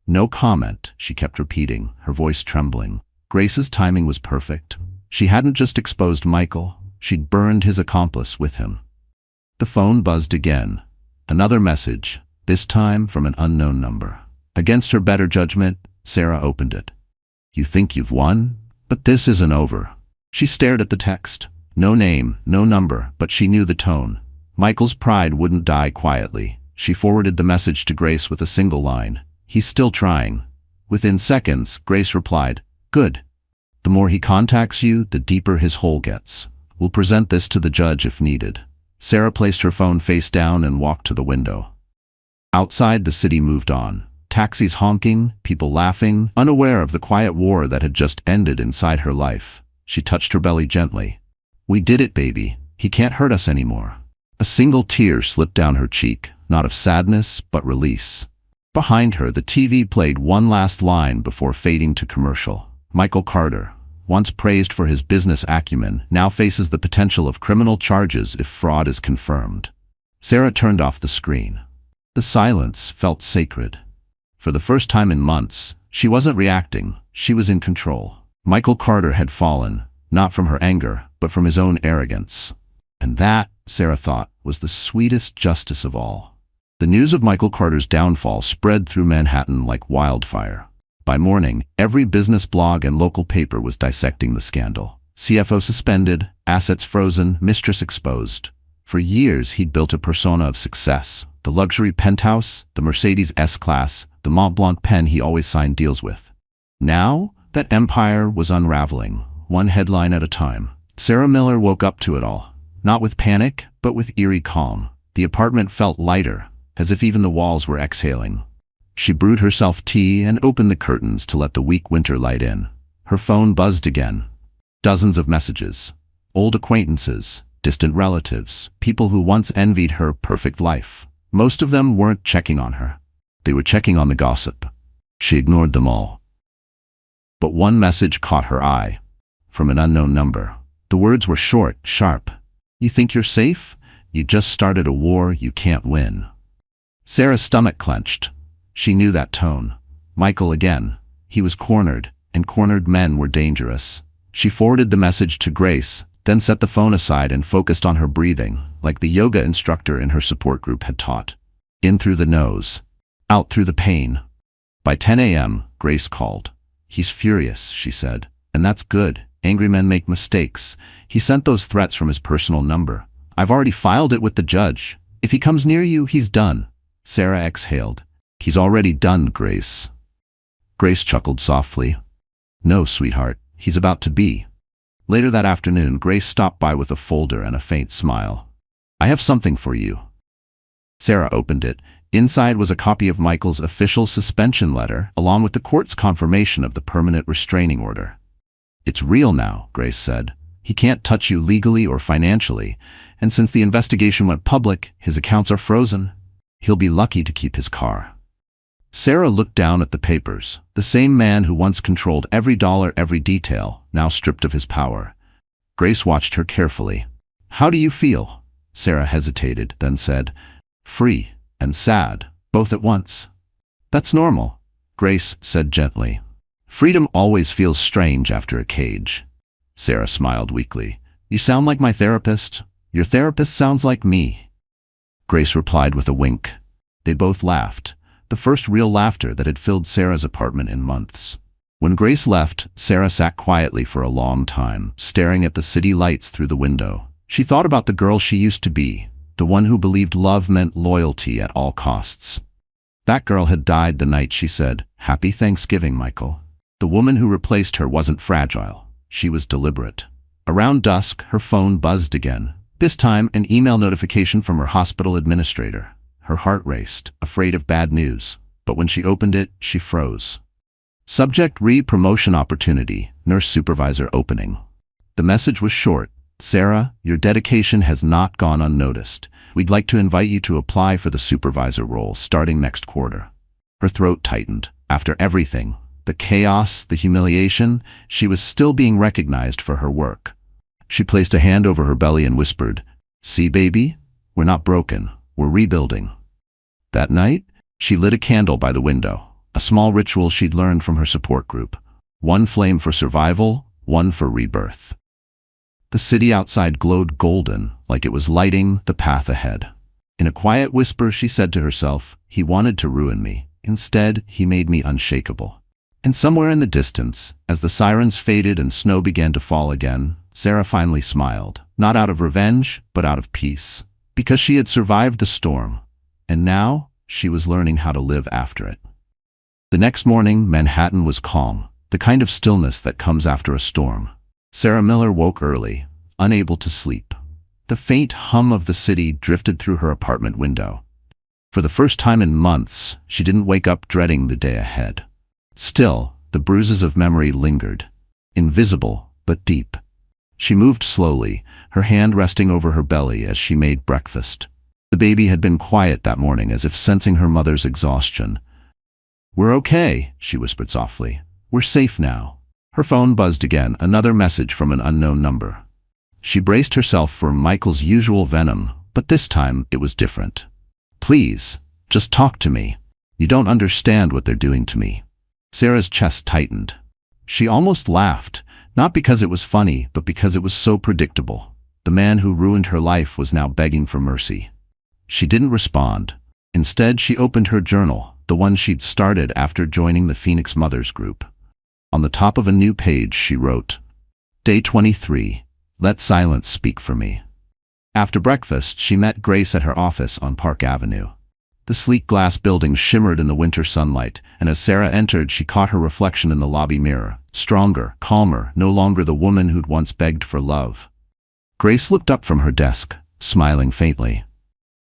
"No comment," she kept repeating, her voice trembling. Grace's timing was perfect. She hadn't just exposed Michael, she'd burned his accomplice with him. The phone buzzed again. Another message, this time from an unknown number. Against her better judgment, Sarah opened it. "You think you've won? But this isn't over." She stared at the text. No name, no number, but she knew the tone. Michael's pride wouldn't die quietly. She forwarded the message to Grace with a single line. "He's still trying." Within seconds, Grace replied, "Good. The more he contacts you, the deeper his hole gets. We'll present this to the judge if needed." Sarah placed her phone face down and walked to the window. Outside, the city moved on. Taxis honking, people laughing, unaware of the quiet war that had just ended inside her life. She touched her belly gently. "We did it, baby. He can't hurt us anymore." A single tear slipped down her cheek, not of sadness, but release. Behind her, the TV played one last line before fading to commercial. Michael Carter, once praised for his business acumen, now faces the potential of criminal charges if fraud is confirmed. Sarah turned off the screen. The silence felt sacred. For the first time in months, she wasn't reacting, she was in control. Michael Carter had fallen, not from her anger, but from his own arrogance. And that, Sarah thought, was the sweetest justice of all. The news of Michael Carter's downfall spread through Manhattan like wildfire. By morning, every business blog and local paper was dissecting the scandal. CFO suspended, assets frozen, mistress exposed. For years, he'd built a persona of success. The luxury penthouse, the Mercedes S-Class, the Mont Blanc pen he always signed deals with. Now, that empire was unraveling, one headline at a time. Sarah Miller woke up to it all, not with panic, but with eerie calm. The apartment felt lighter, as if even the walls were exhaling. She brewed herself tea and opened the curtains to let the weak winter light in. Her phone buzzed again. Dozens of messages. Old acquaintances, distant relatives, people who once envied her perfect life. Most of them weren't checking on her. They were checking on the gossip. She ignored them all. But one message caught her eye. From an unknown number. The words were short, sharp. "You think you're safe? You just started a war you can't win." Sarah's stomach clenched. She knew that tone. Michael again. He was cornered, and cornered men were dangerous. She forwarded the message to Grace, then set the phone aside and focused on her breathing, like the yoga instructor in her support group had taught. In through the nose, out through the pain. By 10 a.m., Grace called. "He's furious," she said. "And that's good. Angry men make mistakes. He sent those threats from his personal number. I've already filed it with the judge. If he comes near you, he's done. Sarah exhaled. He's already done, Grace. Grace chuckled softly. No, sweetheart, he's about to be. Later that afternoon, Grace stopped by with a folder and a faint smile. I have something for you. Sarah opened it. Inside was a copy of Michael's official suspension letter, along with the court's confirmation of the permanent restraining order. It's real now, Grace said. He can't touch you legally or financially, and since the investigation went public, his accounts are frozen. He'll be lucky to keep his car. Sarah looked down at the papers. The same man who once controlled every dollar, every detail, now stripped of his power. Grace watched her carefully. How do you feel? Sarah hesitated, then said, free and sad, both at once. That's normal, Grace said gently. Freedom always feels strange after a cage. Sarah smiled weakly. You sound like my therapist. Your therapist sounds like me. Grace replied with a wink. They both laughed, the first real laughter that had filled Sarah's apartment in months. When Grace left, Sarah sat quietly for a long time, staring at the city lights through the window. She thought about the girl she used to be, the one who believed love meant loyalty at all costs. That girl had died the night she said, "Happy Thanksgiving, Michael." The woman who replaced her wasn't fragile. She was deliberate. Around dusk, her phone buzzed again. This time, an email notification from her hospital administrator. Her heart raced, afraid of bad news. But when she opened it, she froze. Subject: re-promotion opportunity, nurse supervisor opening. The message was short. Sarah, your dedication has not gone unnoticed. We'd like to invite you to apply for the supervisor role starting next quarter. Her throat tightened. After everything, the chaos, the humiliation, she was still being recognized for her work. She placed a hand over her belly and whispered, "See, baby? We're not broken. We're rebuilding." That night, she lit a candle by the window, a small ritual she'd learned from her support group. One flame for survival, one for rebirth. The city outside glowed golden, like it was lighting the path ahead. In a quiet whisper, she said to herself, "He wanted to ruin me. Instead, he made me unshakable." And somewhere in the distance, as the sirens faded and snow began to fall again, Sarah finally smiled, not out of revenge, but out of peace. Because she had survived the storm, and now she was learning how to live after it. The next morning, Manhattan was calm, the kind of stillness that comes after a storm. Sarah Miller woke early, unable to sleep. The faint hum of the city drifted through her apartment window. For the first time in months, she didn't wake up dreading the day ahead. Still, the bruises of memory lingered, invisible but deep. She moved slowly, her hand resting over her belly as she made breakfast. The baby had been quiet that morning, as if sensing her mother's exhaustion. "We're okay," she whispered softly. "We're safe now." Her phone buzzed again, another message from an unknown number. She braced herself for Michael's usual venom, but this time it was different. "Please, just talk to me. You don't understand what they're doing to me." Sarah's chest tightened. She almost laughed, not because it was funny, but because it was so predictable. The man who ruined her life was now begging for mercy. She didn't respond. Instead, she opened her journal, the one she'd started after joining the Phoenix Mothers group. On the top of a new page, she wrote, "Day 23. Let silence speak for me." After breakfast, she met Grace at her office on Park Avenue. The sleek glass building shimmered in the winter sunlight, and as Sarah entered, she caught her reflection in the lobby mirror. Stronger, calmer, no longer the woman who'd once begged for love. Grace looked up from her desk, smiling faintly.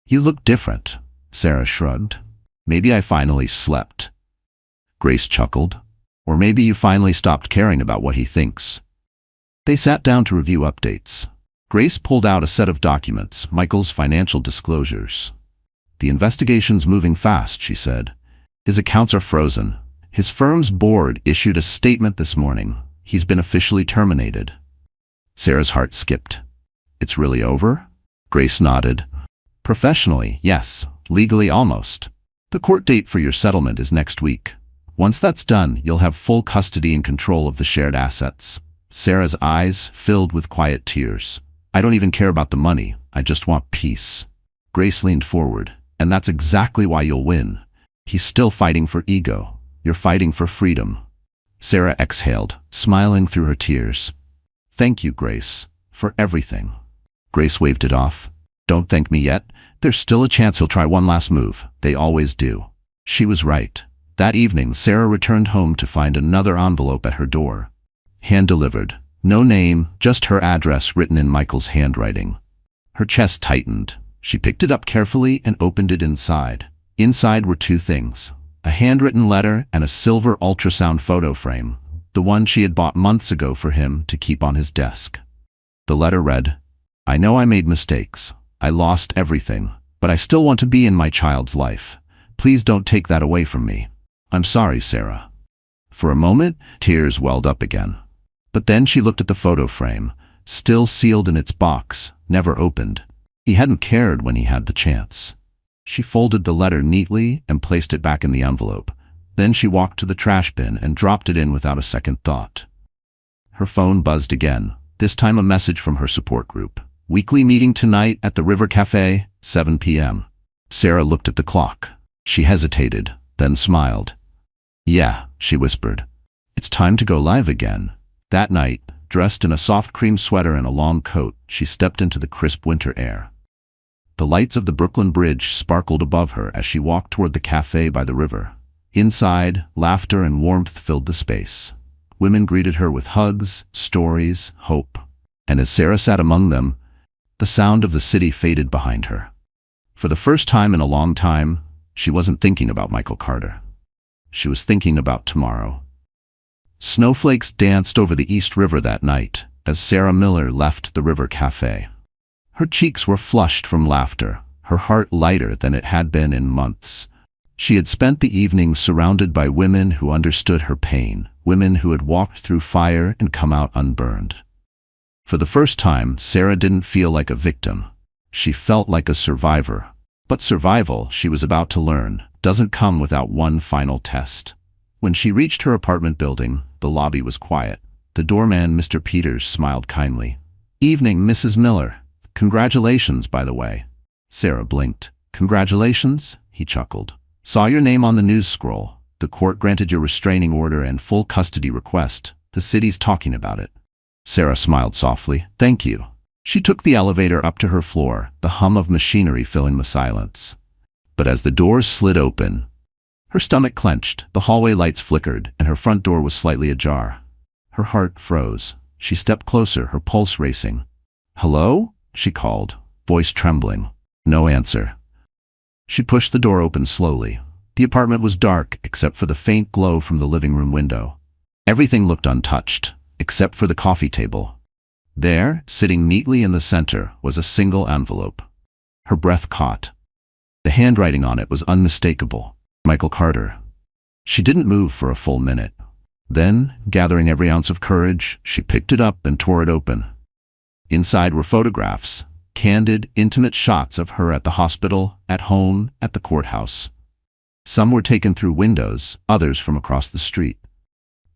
"You look different," Sarah shrugged. "Maybe I finally slept." Grace chuckled. "Or maybe you finally stopped caring about what he thinks." They sat down to review updates. Grace pulled out a set of documents, Michael's financial disclosures. "The investigation's moving fast," she said. "His accounts are frozen. His firm's board issued a statement this morning. He's been officially terminated." Sarah's heart skipped. "It's really over?" Grace nodded. "Professionally, yes. Legally, almost. The court date for your settlement is next week. Once that's done, you'll have full custody and control of the shared assets." Sarah's eyes filled with quiet tears. "I don't even care about the money. I just want peace." Grace leaned forward. "And that's exactly why you'll win. He's still fighting for ego. You're fighting for freedom." Sarah exhaled, smiling through her tears. Thank you, Grace, for everything. Grace waved it off. Don't thank me yet. There's still a chance he'll try one last move. They always do. She was right. That evening, Sarah returned home to find another envelope at her door. Hand-delivered. No name, just her address written in Michael's handwriting. Her chest tightened. She picked it up carefully and opened it inside. Inside were two things: a handwritten letter and a silver ultrasound photo frame, the one she had bought months ago for him to keep on his desk. The letter read, "I know I made mistakes. I lost everything, but I still want to be in my child's life. Please don't take that away from me. I'm sorry, Sarah." For a moment, tears welled up again. But then she looked at the photo frame, still sealed in its box, never opened. He hadn't cared when he had the chance. She folded the letter neatly and placed it back in the envelope. Then she walked to the trash bin and dropped it in without a second thought. Her phone buzzed again, this time a message from her support group. "Weekly meeting tonight at the River Cafe, 7 p.m. Sarah looked at the clock. She hesitated, then smiled. "Yeah," she whispered. "It's time to go live again." That night, dressed in a soft cream sweater and a long coat, she stepped into the crisp winter air. The lights of the Brooklyn Bridge sparkled above her as she walked toward the cafe by the river. Inside, laughter and warmth filled the space. Women greeted her with hugs, stories, hope. And as Sarah sat among them, the sound of the city faded behind her. For the first time in a long time, she wasn't thinking about Michael Carter. She was thinking about tomorrow. Snowflakes danced over the East River that night as Sarah Miller left the River Cafe. Her cheeks were flushed from laughter, her heart lighter than it had been in months. She had spent the evening surrounded by women who understood her pain, women who had walked through fire and come out unburned. For the first time, Sarah didn't feel like a victim. She felt like a survivor. But survival, she was about to learn, doesn't come without one final test. When she reached her apartment building, the lobby was quiet. The doorman, Mr. Peters, smiled kindly. "Evening, Mrs. Miller. Congratulations, by the way." Sarah blinked. "Congratulations?" he chuckled. "Saw your name on the news scroll. The court granted your restraining order and full custody request. The city's talking about it." Sarah smiled softly. "Thank you." She took the elevator up to her floor, the hum of machinery filling the silence. But as the doors slid open, her stomach clenched, the hallway lights flickered, and her front door was slightly ajar. Her heart froze. She stepped closer, her pulse racing. "Hello?" she called, voice trembling. No answer. She pushed the door open slowly. The apartment was dark, except for the faint glow from the living room window. Everything looked untouched, except for the coffee table. There, sitting neatly in the center, was a single envelope. Her breath caught. The handwriting on it was unmistakable. Michael Carter. She didn't move for a full minute. Then, gathering every ounce of courage, she picked it up and tore it open. Inside were photographs, candid, intimate shots of her at the hospital, at home, at the courthouse. Some were taken through windows, others from across the street.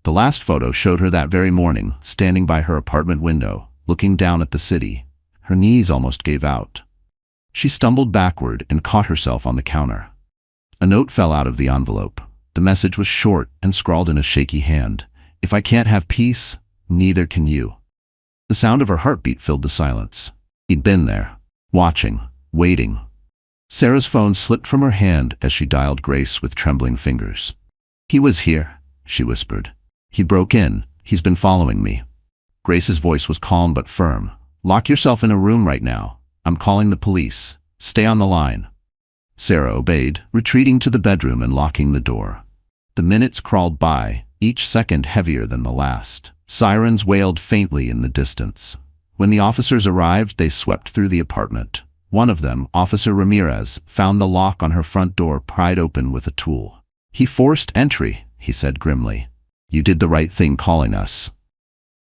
The last photo showed her that very morning, standing by her apartment window, looking down at the city. Her knees almost gave out. She stumbled backward and caught herself on the counter. A note fell out of the envelope. The message was short and scrawled in a shaky hand. "If I can't have peace, neither can you." The sound of her heartbeat filled the silence. He'd been there, watching, waiting. Sarah's phone slipped from her hand as she dialed Grace with trembling fingers. "He was here," she whispered. "He broke in. He's been following me." Grace's voice was calm but firm. "Lock yourself in a room right now. I'm calling the police. Stay on the line." Sarah obeyed, retreating to the bedroom and locking the door. The minutes crawled by, each second heavier than the last. Sirens wailed faintly in the distance. When the officers arrived, they swept through the apartment. One of them, Officer Ramirez, found the lock on her front door pried open with a tool. "He forced entry," he said grimly. "You did the right thing calling us."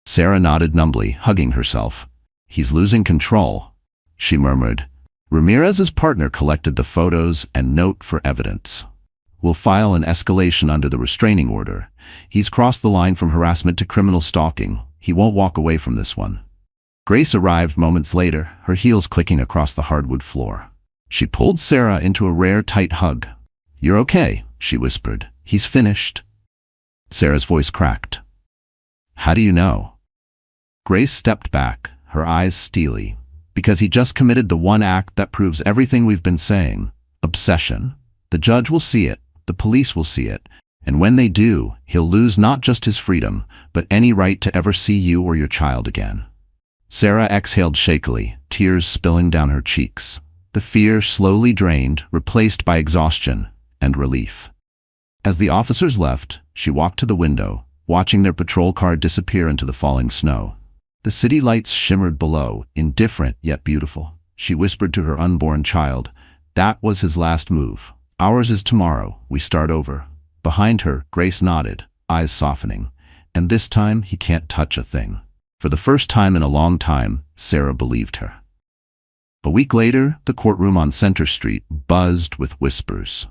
Sarah nodded numbly, hugging herself. "He's losing control," she murmured. Ramirez's partner collected the photos and note for evidence. "We'll file an escalation under the restraining order. He's crossed the line from harassment to criminal stalking. He won't walk away from this one." Grace arrived moments later, her heels clicking across the hardwood floor. She pulled Sarah into a rare tight hug. "You're okay," she whispered. "He's finished." Sarah's voice cracked. "How do you know?" Grace stepped back, her eyes steely. Because he just committed the one act that proves everything we've been saying. Obsession. The judge will see it, the police will see it, and when they do, he'll lose not just his freedom, but any right to ever see you or your child again. Sarah exhaled shakily, tears spilling down her cheeks. The fear slowly drained, replaced by exhaustion and relief. As the officers left, she walked to the window, watching their patrol car disappear into the falling snow. The city lights shimmered below, indifferent yet beautiful. She whispered to her unborn child, "That was his last move. Ours is tomorrow. We start over." Behind her, Grace nodded, eyes softening. "And this time, he can't touch a thing." For the first time in a long time, Sarah believed her. A week later, the courtroom on Center Street buzzed with whispers.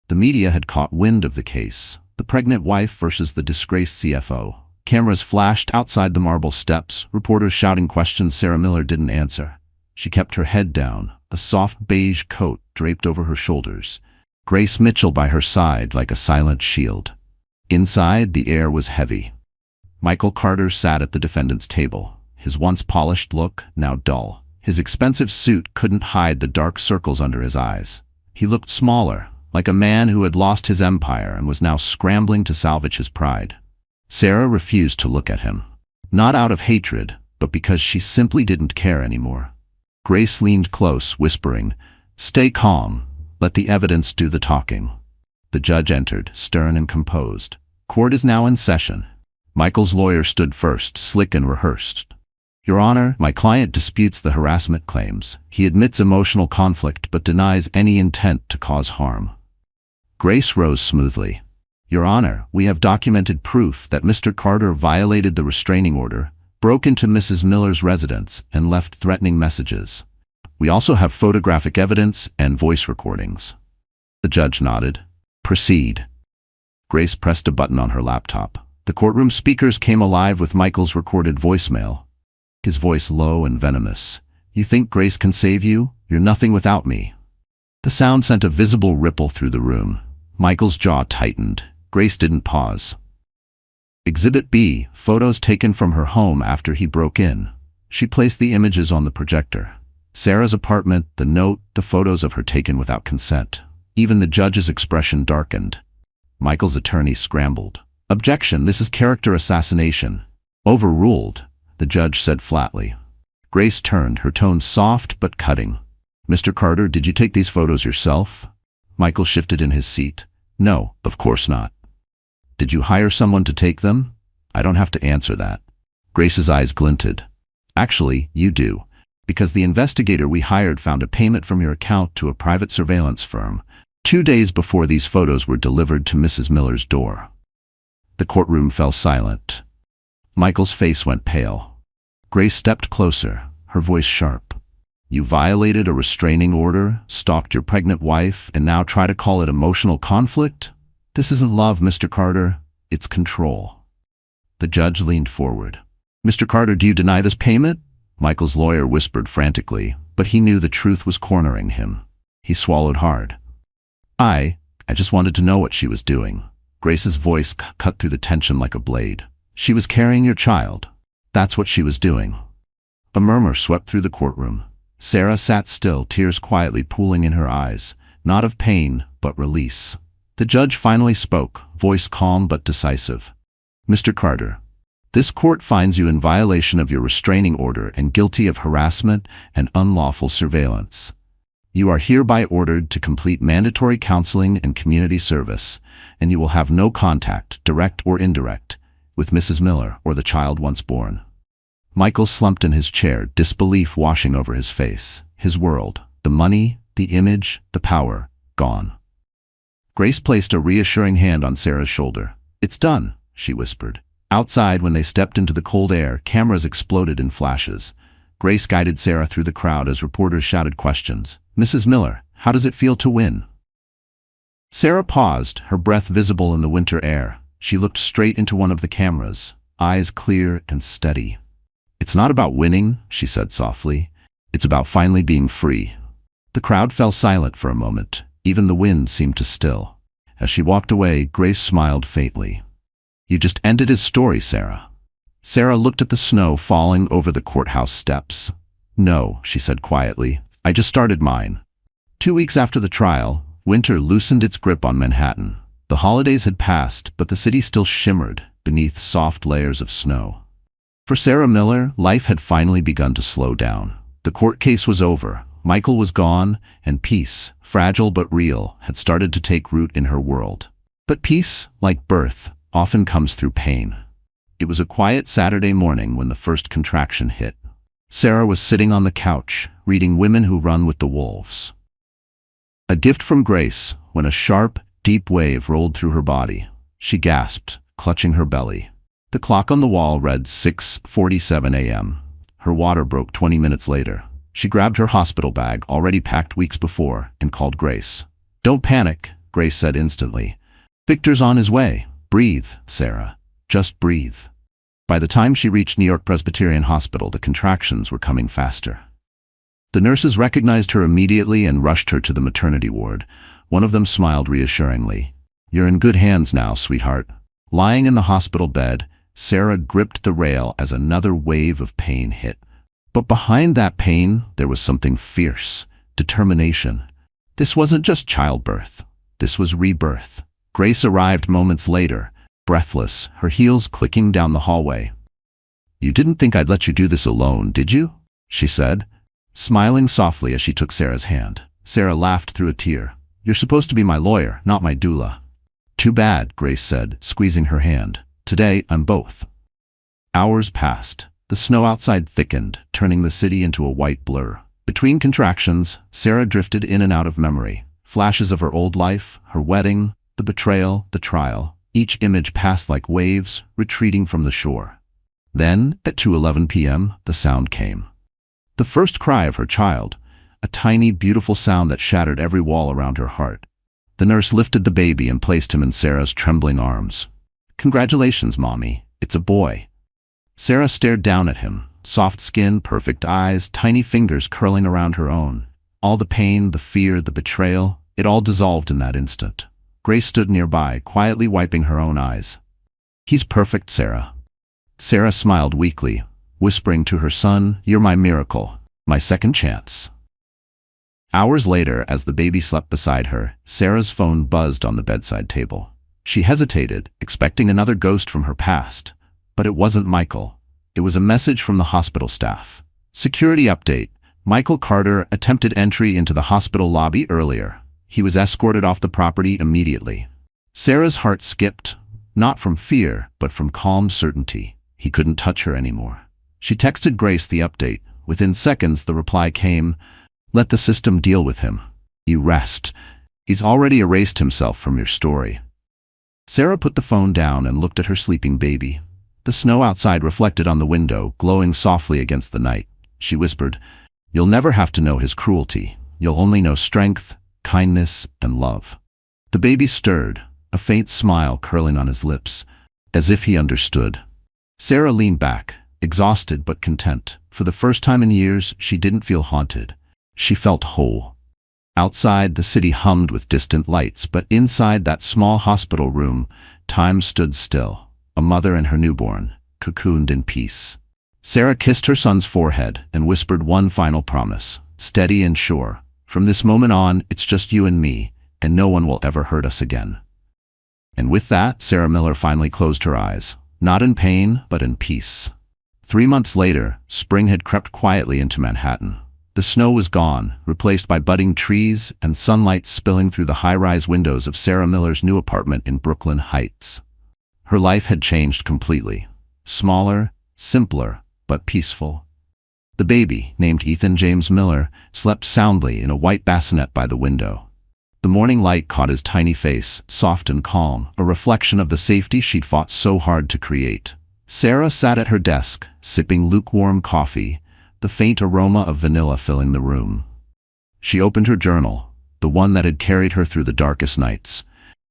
The media had caught wind of the case, the pregnant wife versus the disgraced CFO. Cameras flashed outside the marble steps, reporters shouting questions Sarah Miller didn't answer. She kept her head down, a soft beige coat draped over her shoulders. Grace Mitchell by her side like a silent shield. Inside, the air was heavy. Michael Carter sat at the defendant's table, his once polished look now dull. His expensive suit couldn't hide the dark circles under his eyes. He looked smaller, like a man who had lost his empire and was now scrambling to salvage his pride. Sarah refused to look at him. Not out of hatred, but because she simply didn't care anymore. Grace leaned close, whispering, "Stay calm. Let the evidence do the talking." The judge entered, stern and composed. "Court is now in session." Michael's lawyer stood first, slick and rehearsed. "Your Honor, my client disputes the harassment claims. He admits emotional conflict but denies any intent to cause harm." Grace rose smoothly. "Your Honor, we have documented proof that Mr. Carter violated the restraining order, broke into Mrs. Miller's residence, and left threatening messages. We also have photographic evidence and voice recordings." The judge nodded. "Proceed." Grace pressed a button on her laptop. The courtroom speakers came alive with Michael's recorded voicemail. His voice low and venomous. "You think Grace can save you? You're nothing without me." The sound sent a visible ripple through the room. Michael's jaw tightened. Grace didn't pause. Exhibit B, photos taken from her home after he broke in. She placed the images on the projector. Sarah's apartment, the note, the photos of her taken without consent. Even the judge's expression darkened. Michael's attorney scrambled. "Objection, this is character assassination." "Overruled," the judge said flatly. Grace turned, her tone soft but cutting. "Mr. Carter, did you take these photos yourself?" Michael shifted in his seat. "No, of course not." "Did you hire someone to take them?" "I don't have to answer that." Grace's eyes glinted. "Actually, you do, because the investigator we hired found a payment from your account to a private surveillance firm 2 days before these photos were delivered to Mrs. Miller's door." The courtroom fell silent. Michael's face went pale. Grace stepped closer, her voice sharp. "You violated a restraining order, stalked your pregnant wife, and now try to call it emotional conflict? This isn't love, Mr. Carter. It's control." The judge leaned forward. "Mr. Carter, do you deny this payment?" Michael's lawyer whispered frantically, but he knew the truth was cornering him. He swallowed hard. I just wanted to know what she was doing." Grace's voice cut through the tension like a blade. "She was carrying your child. That's what she was doing." A murmur swept through the courtroom. Sarah sat still, tears quietly pooling in her eyes, not of pain, but release. The judge finally spoke, voice calm but decisive. "Mr. Carter, this court finds you in violation of your restraining order and guilty of harassment and unlawful surveillance. You are hereby ordered to complete mandatory counseling and community service, and you will have no contact, direct or indirect, with Mrs. Miller or the child once born." Michael slumped in his chair, disbelief washing over his face. His world, the money, the image, the power, gone. Grace placed a reassuring hand on Sarah's shoulder. "It's done," she whispered. Outside, when they stepped into the cold air, cameras exploded in flashes. Grace guided Sarah through the crowd as reporters shouted questions. "Mrs. Miller, how does it feel to win?" Sarah paused, her breath visible in the winter air. She looked straight into one of the cameras, eyes clear and steady. "It's not about winning," she said softly. "It's about finally being free." The crowd fell silent for a moment. Even the wind seemed to still. As she walked away, Grace smiled faintly. "You just ended his story, Sarah." Sarah looked at the snow falling over the courthouse steps. "No," she said quietly. "I just started mine." 2 weeks after the trial, winter loosened its grip on Manhattan. The holidays had passed, but the city still shimmered beneath soft layers of snow. For Sarah Miller, life had finally begun to slow down. The court case was over, Michael was gone, and peace, fragile but real, had started to take root in her world. But peace, like birth, often comes through pain. It was a quiet Saturday morning when the first contraction hit. Sarah was sitting on the couch, reading Women Who Run with the Wolves. A gift from Grace, when a sharp, deep wave rolled through her body. She gasped, clutching her belly. The clock on the wall read 6:47 a.m. Her water broke 20 minutes later. She grabbed her hospital bag, already packed weeks before, and called Grace. "Don't panic," Grace said instantly. "Victor's on his way. Breathe, Sarah. Just breathe." By the time she reached New York Presbyterian Hospital, the contractions were coming faster. The nurses recognized her immediately and rushed her to the maternity ward. One of them smiled reassuringly. "You're in good hands now, sweetheart." Lying in the hospital bed, Sarah gripped the rail as another wave of pain hit. But behind that pain, there was something fierce, determination. This wasn't just childbirth. This was rebirth. Grace arrived moments later, breathless, her heels clicking down the hallway. "You didn't think I'd let you do this alone, did you?" she said, smiling softly as she took Sarah's hand. Sarah laughed through a tear. "You're supposed to be my lawyer, not my doula." "Too bad," Grace said, squeezing her hand. "Today, I'm both." Hours passed. The snow outside thickened, turning the city into a white blur. Between contractions, Sarah drifted in and out of memory. Flashes of her old life, her wedding, the betrayal, the trial. Each image passed like waves, retreating from the shore. Then, at 2:11 p.m., the sound came. The first cry of her child, a tiny, beautiful sound that shattered every wall around her heart. The nurse lifted the baby and placed him in Sarah's trembling arms. "Congratulations, Mommy. It's a boy." Sarah stared down at him, soft skin, perfect eyes, tiny fingers curling around her own. All the pain, the fear, the betrayal, it all dissolved in that instant. Grace stood nearby, quietly wiping her own eyes. "He's perfect, Sarah." Sarah smiled weakly, whispering to her son, "You're my miracle, my second chance." Hours later, as the baby slept beside her, Sarah's phone buzzed on the bedside table. She hesitated, expecting another ghost from her past. But it wasn't Michael. It was a message from the hospital staff. "Security update. Michael Carter attempted entry into the hospital lobby earlier. He was escorted off the property immediately." Sarah's heart skipped, not from fear, but from calm certainty. He couldn't touch her anymore. She texted Grace the update. Within seconds, the reply came, "Let the system deal with him. You rest. He's already erased himself from your story." Sarah put the phone down and looked at her sleeping baby. The snow outside reflected on the window, glowing softly against the night. She whispered, "You'll never have to know his cruelty. You'll only know strength, kindness, and love." The baby stirred, a faint smile curling on his lips, as if he understood. Sarah leaned back, exhausted but content. For the first time in years, she didn't feel haunted. She felt whole. Outside, the city hummed with distant lights, but inside that small hospital room, time stood still. A mother and her newborn, cocooned in peace. Sarah kissed her son's forehead and whispered one final promise, steady and sure. "From this moment on, it's just you and me, and no one will ever hurt us again." And with that, Sarah Miller finally closed her eyes, not in pain, but in peace. 3 months later, spring had crept quietly into Manhattan. The snow was gone, replaced by budding trees and sunlight spilling through the high-rise windows of Sarah Miller's new apartment in Brooklyn Heights. Her life had changed completely. Smaller, simpler, but peaceful. The baby, named Ethan James Miller, slept soundly in a white bassinet by the window. The morning light caught his tiny face, soft and calm, a reflection of the safety she'd fought so hard to create. Sarah sat at her desk, sipping lukewarm coffee, the faint aroma of vanilla filling the room. She opened her journal, the one that had carried her through the darkest nights,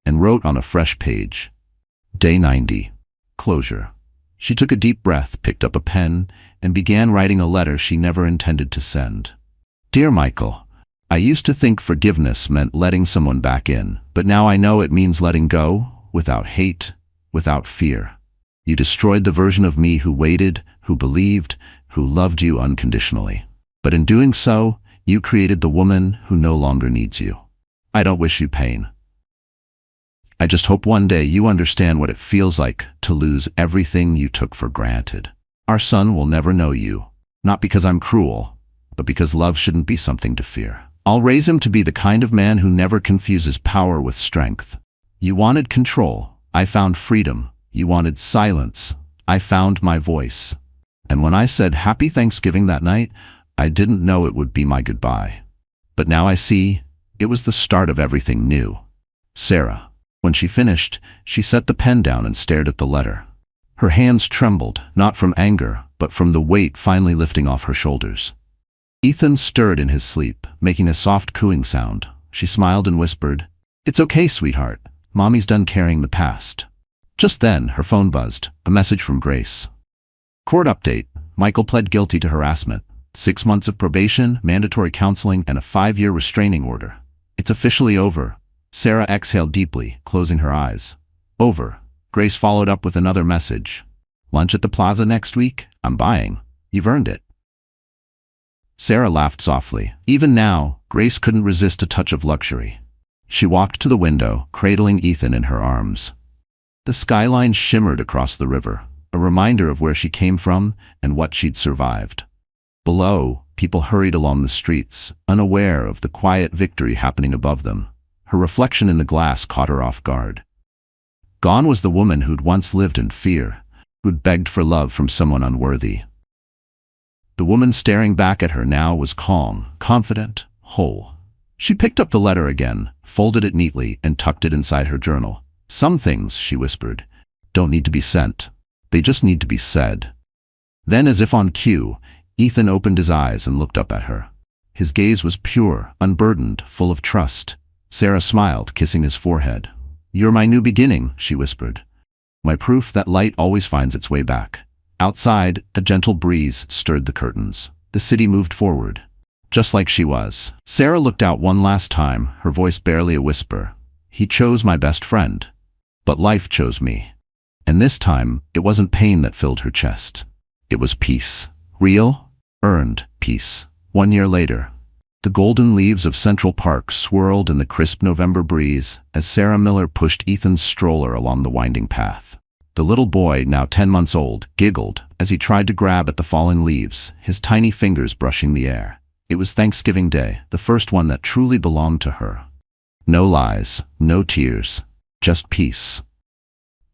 and wrote on a fresh page, Day 90. Closure. She took a deep breath, picked up a pen, and began writing a letter she never intended to send. Dear Michael, I used to think forgiveness meant letting someone back in, but now I know it means letting go, without hate, without fear. You destroyed the version of me who waited, who believed, who loved you unconditionally. But in doing so, you created the woman who no longer needs you. I don't wish you pain. I just hope one day you understand what it feels like to lose everything you took for granted. Our son will never know you, not because I'm cruel, but because love shouldn't be something to fear. I'll raise him to be the kind of man who never confuses power with strength. You wanted control. I found freedom. You wanted silence. I found my voice. And when I said Happy Thanksgiving that night, I didn't know it would be my goodbye. But now I see it was the start of everything new. Sarah. When she finished, she set the pen down and stared at the letter. Her hands trembled, not from anger, but from the weight finally lifting off her shoulders. Ethan stirred in his sleep, making a soft cooing sound. She smiled and whispered, "It's okay, sweetheart. Mommy's done carrying the past." Just then, her phone buzzed, a message from Grace. Court update. Michael pled guilty to harassment. 6 months of probation, mandatory counseling, and a 5-year restraining order. It's officially over. Sarah exhaled deeply, closing her eyes. Over. Grace followed up with another message. Lunch at the plaza next week? I'm buying. You've earned it. Sarah laughed softly. Even now, Grace couldn't resist a touch of luxury. She walked to the window, cradling Ethan in her arms. The skyline shimmered across the river, a reminder of where she came from and what she'd survived. Below, people hurried along the streets, unaware of the quiet victory happening above them. Her reflection in the glass caught her off guard. Gone was the woman who'd once lived in fear, who'd begged for love from someone unworthy. The woman staring back at her now was calm, confident, whole. She picked up the letter again, folded it neatly, and tucked it inside her journal. Some things, she whispered, don't need to be sent. They just need to be said. Then, as if on cue, Ethan opened his eyes and looked up at her. His gaze was pure, unburdened, full of trust. Sarah smiled, kissing his forehead. You're my new beginning, she whispered. My proof that light always finds its way back. Outside, a gentle breeze stirred the curtains. The city moved forward, just like she was. Sarah looked out one last time, her voice barely a whisper. He chose my best friend, but life chose me. And this time, it wasn't pain that filled her chest. It was peace. Real, earned peace. 1 year later, the golden leaves of Central Park swirled in the crisp November breeze as Sarah Miller pushed Ethan's stroller along the winding path. The little boy, now 10 months old, giggled as he tried to grab at the fallen leaves, his tiny fingers brushing the air. It was Thanksgiving Day, the first one that truly belonged to her. No lies, no tears, just peace.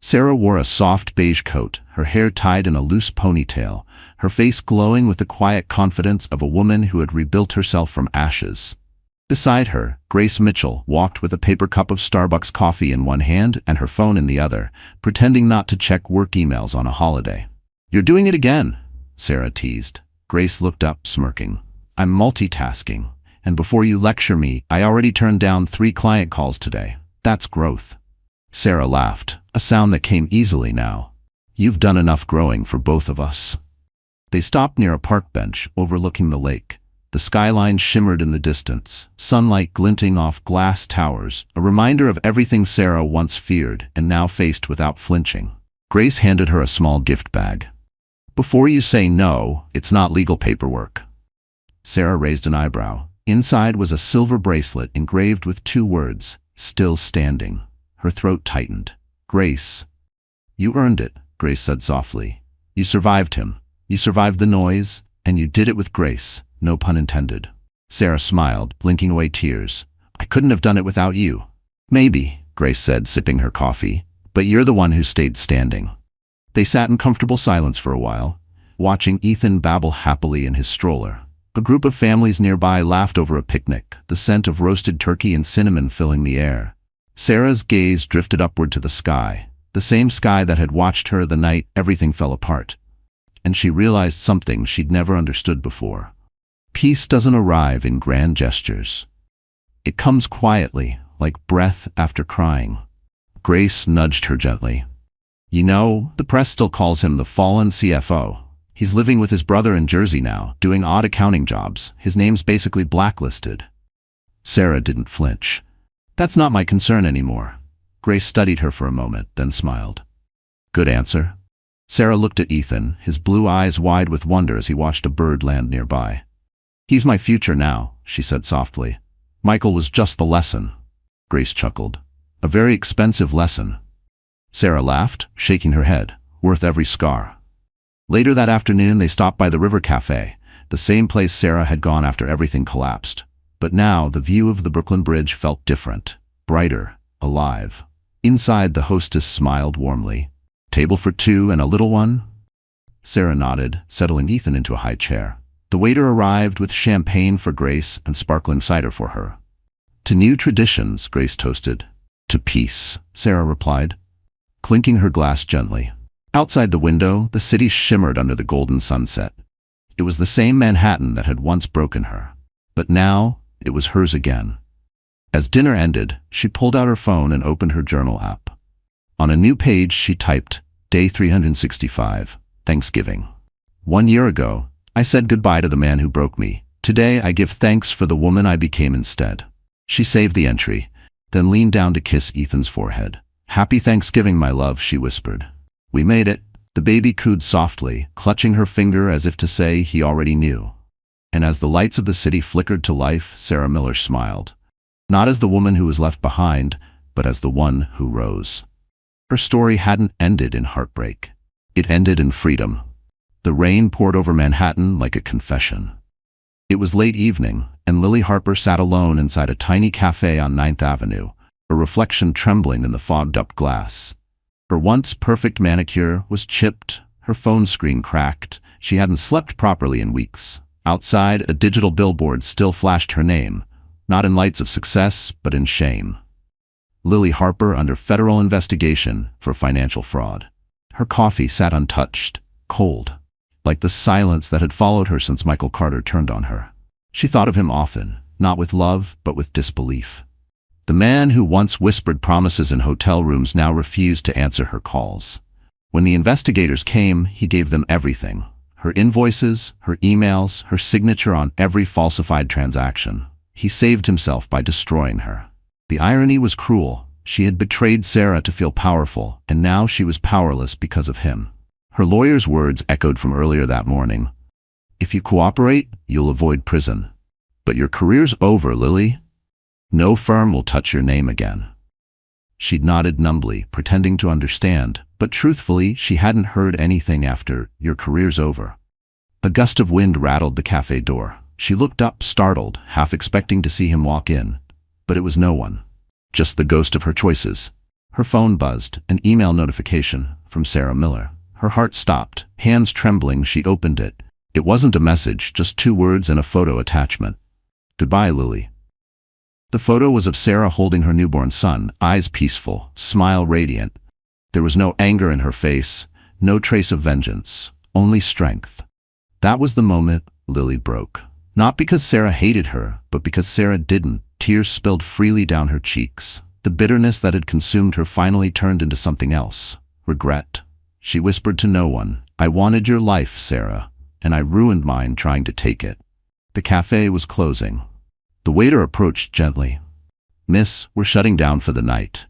Sarah wore a soft beige coat, her hair tied in a loose ponytail, her face glowing with the quiet confidence of a woman who had rebuilt herself from ashes. Beside her, Grace Mitchell walked with a paper cup of Starbucks coffee in one hand and her phone in the other, pretending not to check work emails on a holiday. You're doing it again, Sarah teased. Grace looked up, smirking. I'm multitasking, and before you lecture me, I already turned down 3 client calls today. That's growth. Sarah laughed, a sound that came easily now. You've done enough growing for both of us. They stopped near a park bench overlooking the lake. The skyline shimmered in the distance, sunlight glinting off glass towers, a reminder of everything Sarah once feared and now faced without flinching. Grace handed her a small gift bag. Before you say no, it's not legal paperwork. Sarah raised an eyebrow. Inside was a silver bracelet engraved with 2 words, still standing. Her throat tightened. Grace. You earned it, Grace said softly. You survived him. You survived the noise, and you did it with grace. No pun intended. Sarah smiled, blinking away tears. I couldn't have done it without you. Maybe, Grace said, sipping her coffee, but you're the one who stayed standing. They sat in comfortable silence for a while, watching Ethan babble happily in his stroller. A group of families nearby laughed over a picnic, the scent of roasted turkey and cinnamon filling the air. Sarah's gaze drifted upward to the sky, the same sky that had watched her the night everything fell apart. And she realized something she'd never understood before. Peace doesn't arrive in grand gestures. It comes quietly, like breath after crying. Grace nudged her gently. You know, the press still calls him the fallen CFO. He's living with his brother in Jersey now, doing odd accounting jobs. His name's basically blacklisted. Sarah didn't flinch. That's not my concern anymore. Grace studied her for a moment, then smiled. Good answer. Sarah looked at Ethan, his blue eyes wide with wonder as he watched a bird land nearby. "He's my future now," she said softly. "Michael was just the lesson." Grace chuckled. "A very expensive lesson." Sarah laughed, shaking her head. "Worth every scar." Later that afternoon they stopped by the River Cafe, the same place Sarah had gone after everything collapsed. But now the view of the Brooklyn Bridge felt different, brighter, alive. Inside, the hostess smiled warmly. "Table for two and a little one?" Sarah nodded, settling Ethan into a high chair. The waiter arrived with champagne for Grace and sparkling cider for her. "To new traditions," Grace toasted. "To peace," Sarah replied, clinking her glass gently. Outside the window, the city shimmered under the golden sunset. It was the same Manhattan that had once broken her. But now, it was hers again. As dinner ended, she pulled out her phone and opened her journal app. On a new page, she typed, "Day 365, Thanksgiving. 1 year ago, I said goodbye to the man who broke me. Today, I give thanks for the woman I became instead." She saved the entry, then leaned down to kiss Ethan's forehead. "Happy Thanksgiving, my love," she whispered. "We made it." The baby cooed softly, clutching her finger as if to say he already knew. And as the lights of the city flickered to life, Sarah Miller smiled. Not as the woman who was left behind, but as the one who rose. Her story hadn't ended in heartbreak. It ended in freedom. The rain poured over Manhattan like a confession. It was late evening, and Lily Harper sat alone inside a tiny cafe on 9th Avenue, her reflection trembling in the fogged-up glass. Her once perfect manicure was chipped, her phone screen cracked. She hadn't slept properly in weeks. Outside, a digital billboard still flashed her name, not in lights of success, but in shame. Lily Harper under federal investigation for financial fraud. Her coffee sat untouched, cold, like the silence that had followed her since Michael Carter turned on her. She thought of him often, not with love, but with disbelief. The man who once whispered promises in hotel rooms now refused to answer her calls. When the investigators came, he gave them everything. Her invoices, her emails, her signature on every falsified transaction. He saved himself by destroying her. The irony was cruel. She had betrayed Sarah to feel powerful, and now she was powerless because of him. Her lawyer's words echoed from earlier that morning. "If you cooperate, you'll avoid prison. But your career's over, Lily. No firm will touch your name again." She'd nodded numbly, pretending to understand, but truthfully, she hadn't heard anything after "your career's over." A gust of wind rattled the cafe door. She looked up, startled, half expecting to see him walk in. But it was no one. Just the ghost of her choices. Her phone buzzed, an email notification from Sarah Miller. Her heart stopped. Hands trembling, she opened it. It wasn't a message, just 2 words and a photo attachment. "Goodbye, Lily." The photo was of Sarah holding her newborn son, eyes peaceful, smile radiant. There was no anger in her face, no trace of vengeance, only strength. That was the moment Lily broke. Not because Sarah hated her, but because Sarah didn't. Tears spilled freely down her cheeks. The bitterness that had consumed her finally turned into something else. Regret. She whispered to no one, "I wanted your life, Sarah, and I ruined mine trying to take it." The cafe was closing. The waiter approached gently. "Miss, we're shutting down for the night."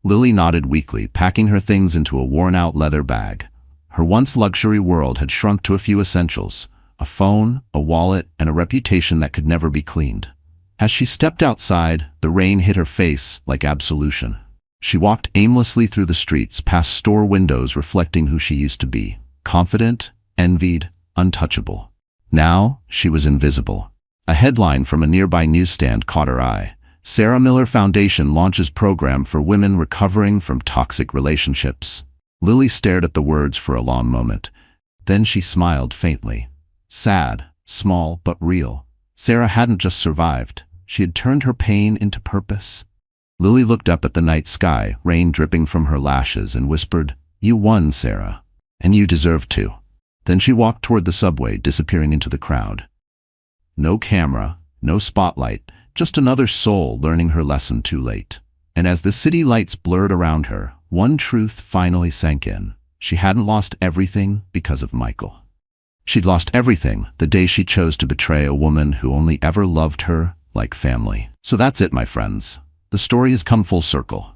Lily nodded weakly, packing her things into a worn-out leather bag. Her once luxury world had shrunk to a few essentials: a phone, a wallet, and a reputation that could never be cleaned. As she stepped outside, the rain hit her face like absolution. She walked aimlessly through the streets, past store windows reflecting who she used to be: confident, envied, untouchable. Now, she was invisible. A headline from a nearby newsstand caught her eye. "Sarah Miller Foundation launches program for women recovering from toxic relationships." Lily stared at the words for a long moment. Then she smiled faintly. Sad, small, but real. Sarah hadn't just survived. She had turned her pain into purpose. Lily looked up at the night sky, rain dripping from her lashes, and whispered, "You won, Sarah. And you deserve to." Then she walked toward the subway, disappearing into the crowd. No camera, no spotlight, just another soul learning her lesson too late. And as the city lights blurred around her, one truth finally sank in. She hadn't lost everything because of Michael. She'd lost everything the day she chose to betray a woman who only ever loved her like family. So that's it, my friends. The story has come full circle.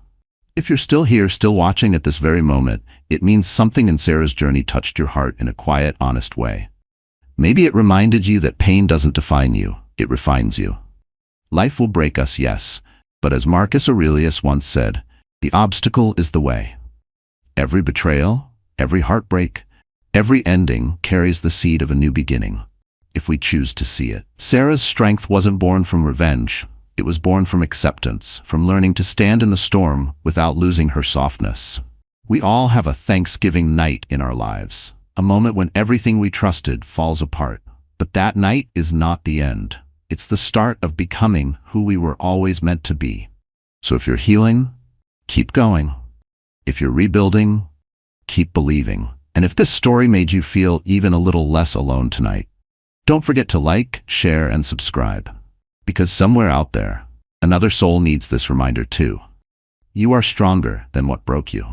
If you're still here, still watching at this very moment, it means something in Sarah's journey touched your heart in a quiet, honest way. Maybe it reminded you that pain doesn't define you, it refines you. Life will break us, yes, but as Marcus Aurelius once said, the obstacle is the way. Every betrayal, every heartbreak, every ending carries the seed of a new beginning, if we choose to see it. Sarah's strength wasn't born from revenge. It was born from acceptance, from learning to stand in the storm without losing her softness. We all have a Thanksgiving night in our lives, a moment when everything we trusted falls apart. But that night is not the end. It's the start of becoming who we were always meant to be. So if you're healing, keep going. If you're rebuilding, keep believing. And if this story made you feel even a little less alone tonight, don't forget to like, share, and subscribe. Because somewhere out there, another soul needs this reminder too. You are stronger than what broke you.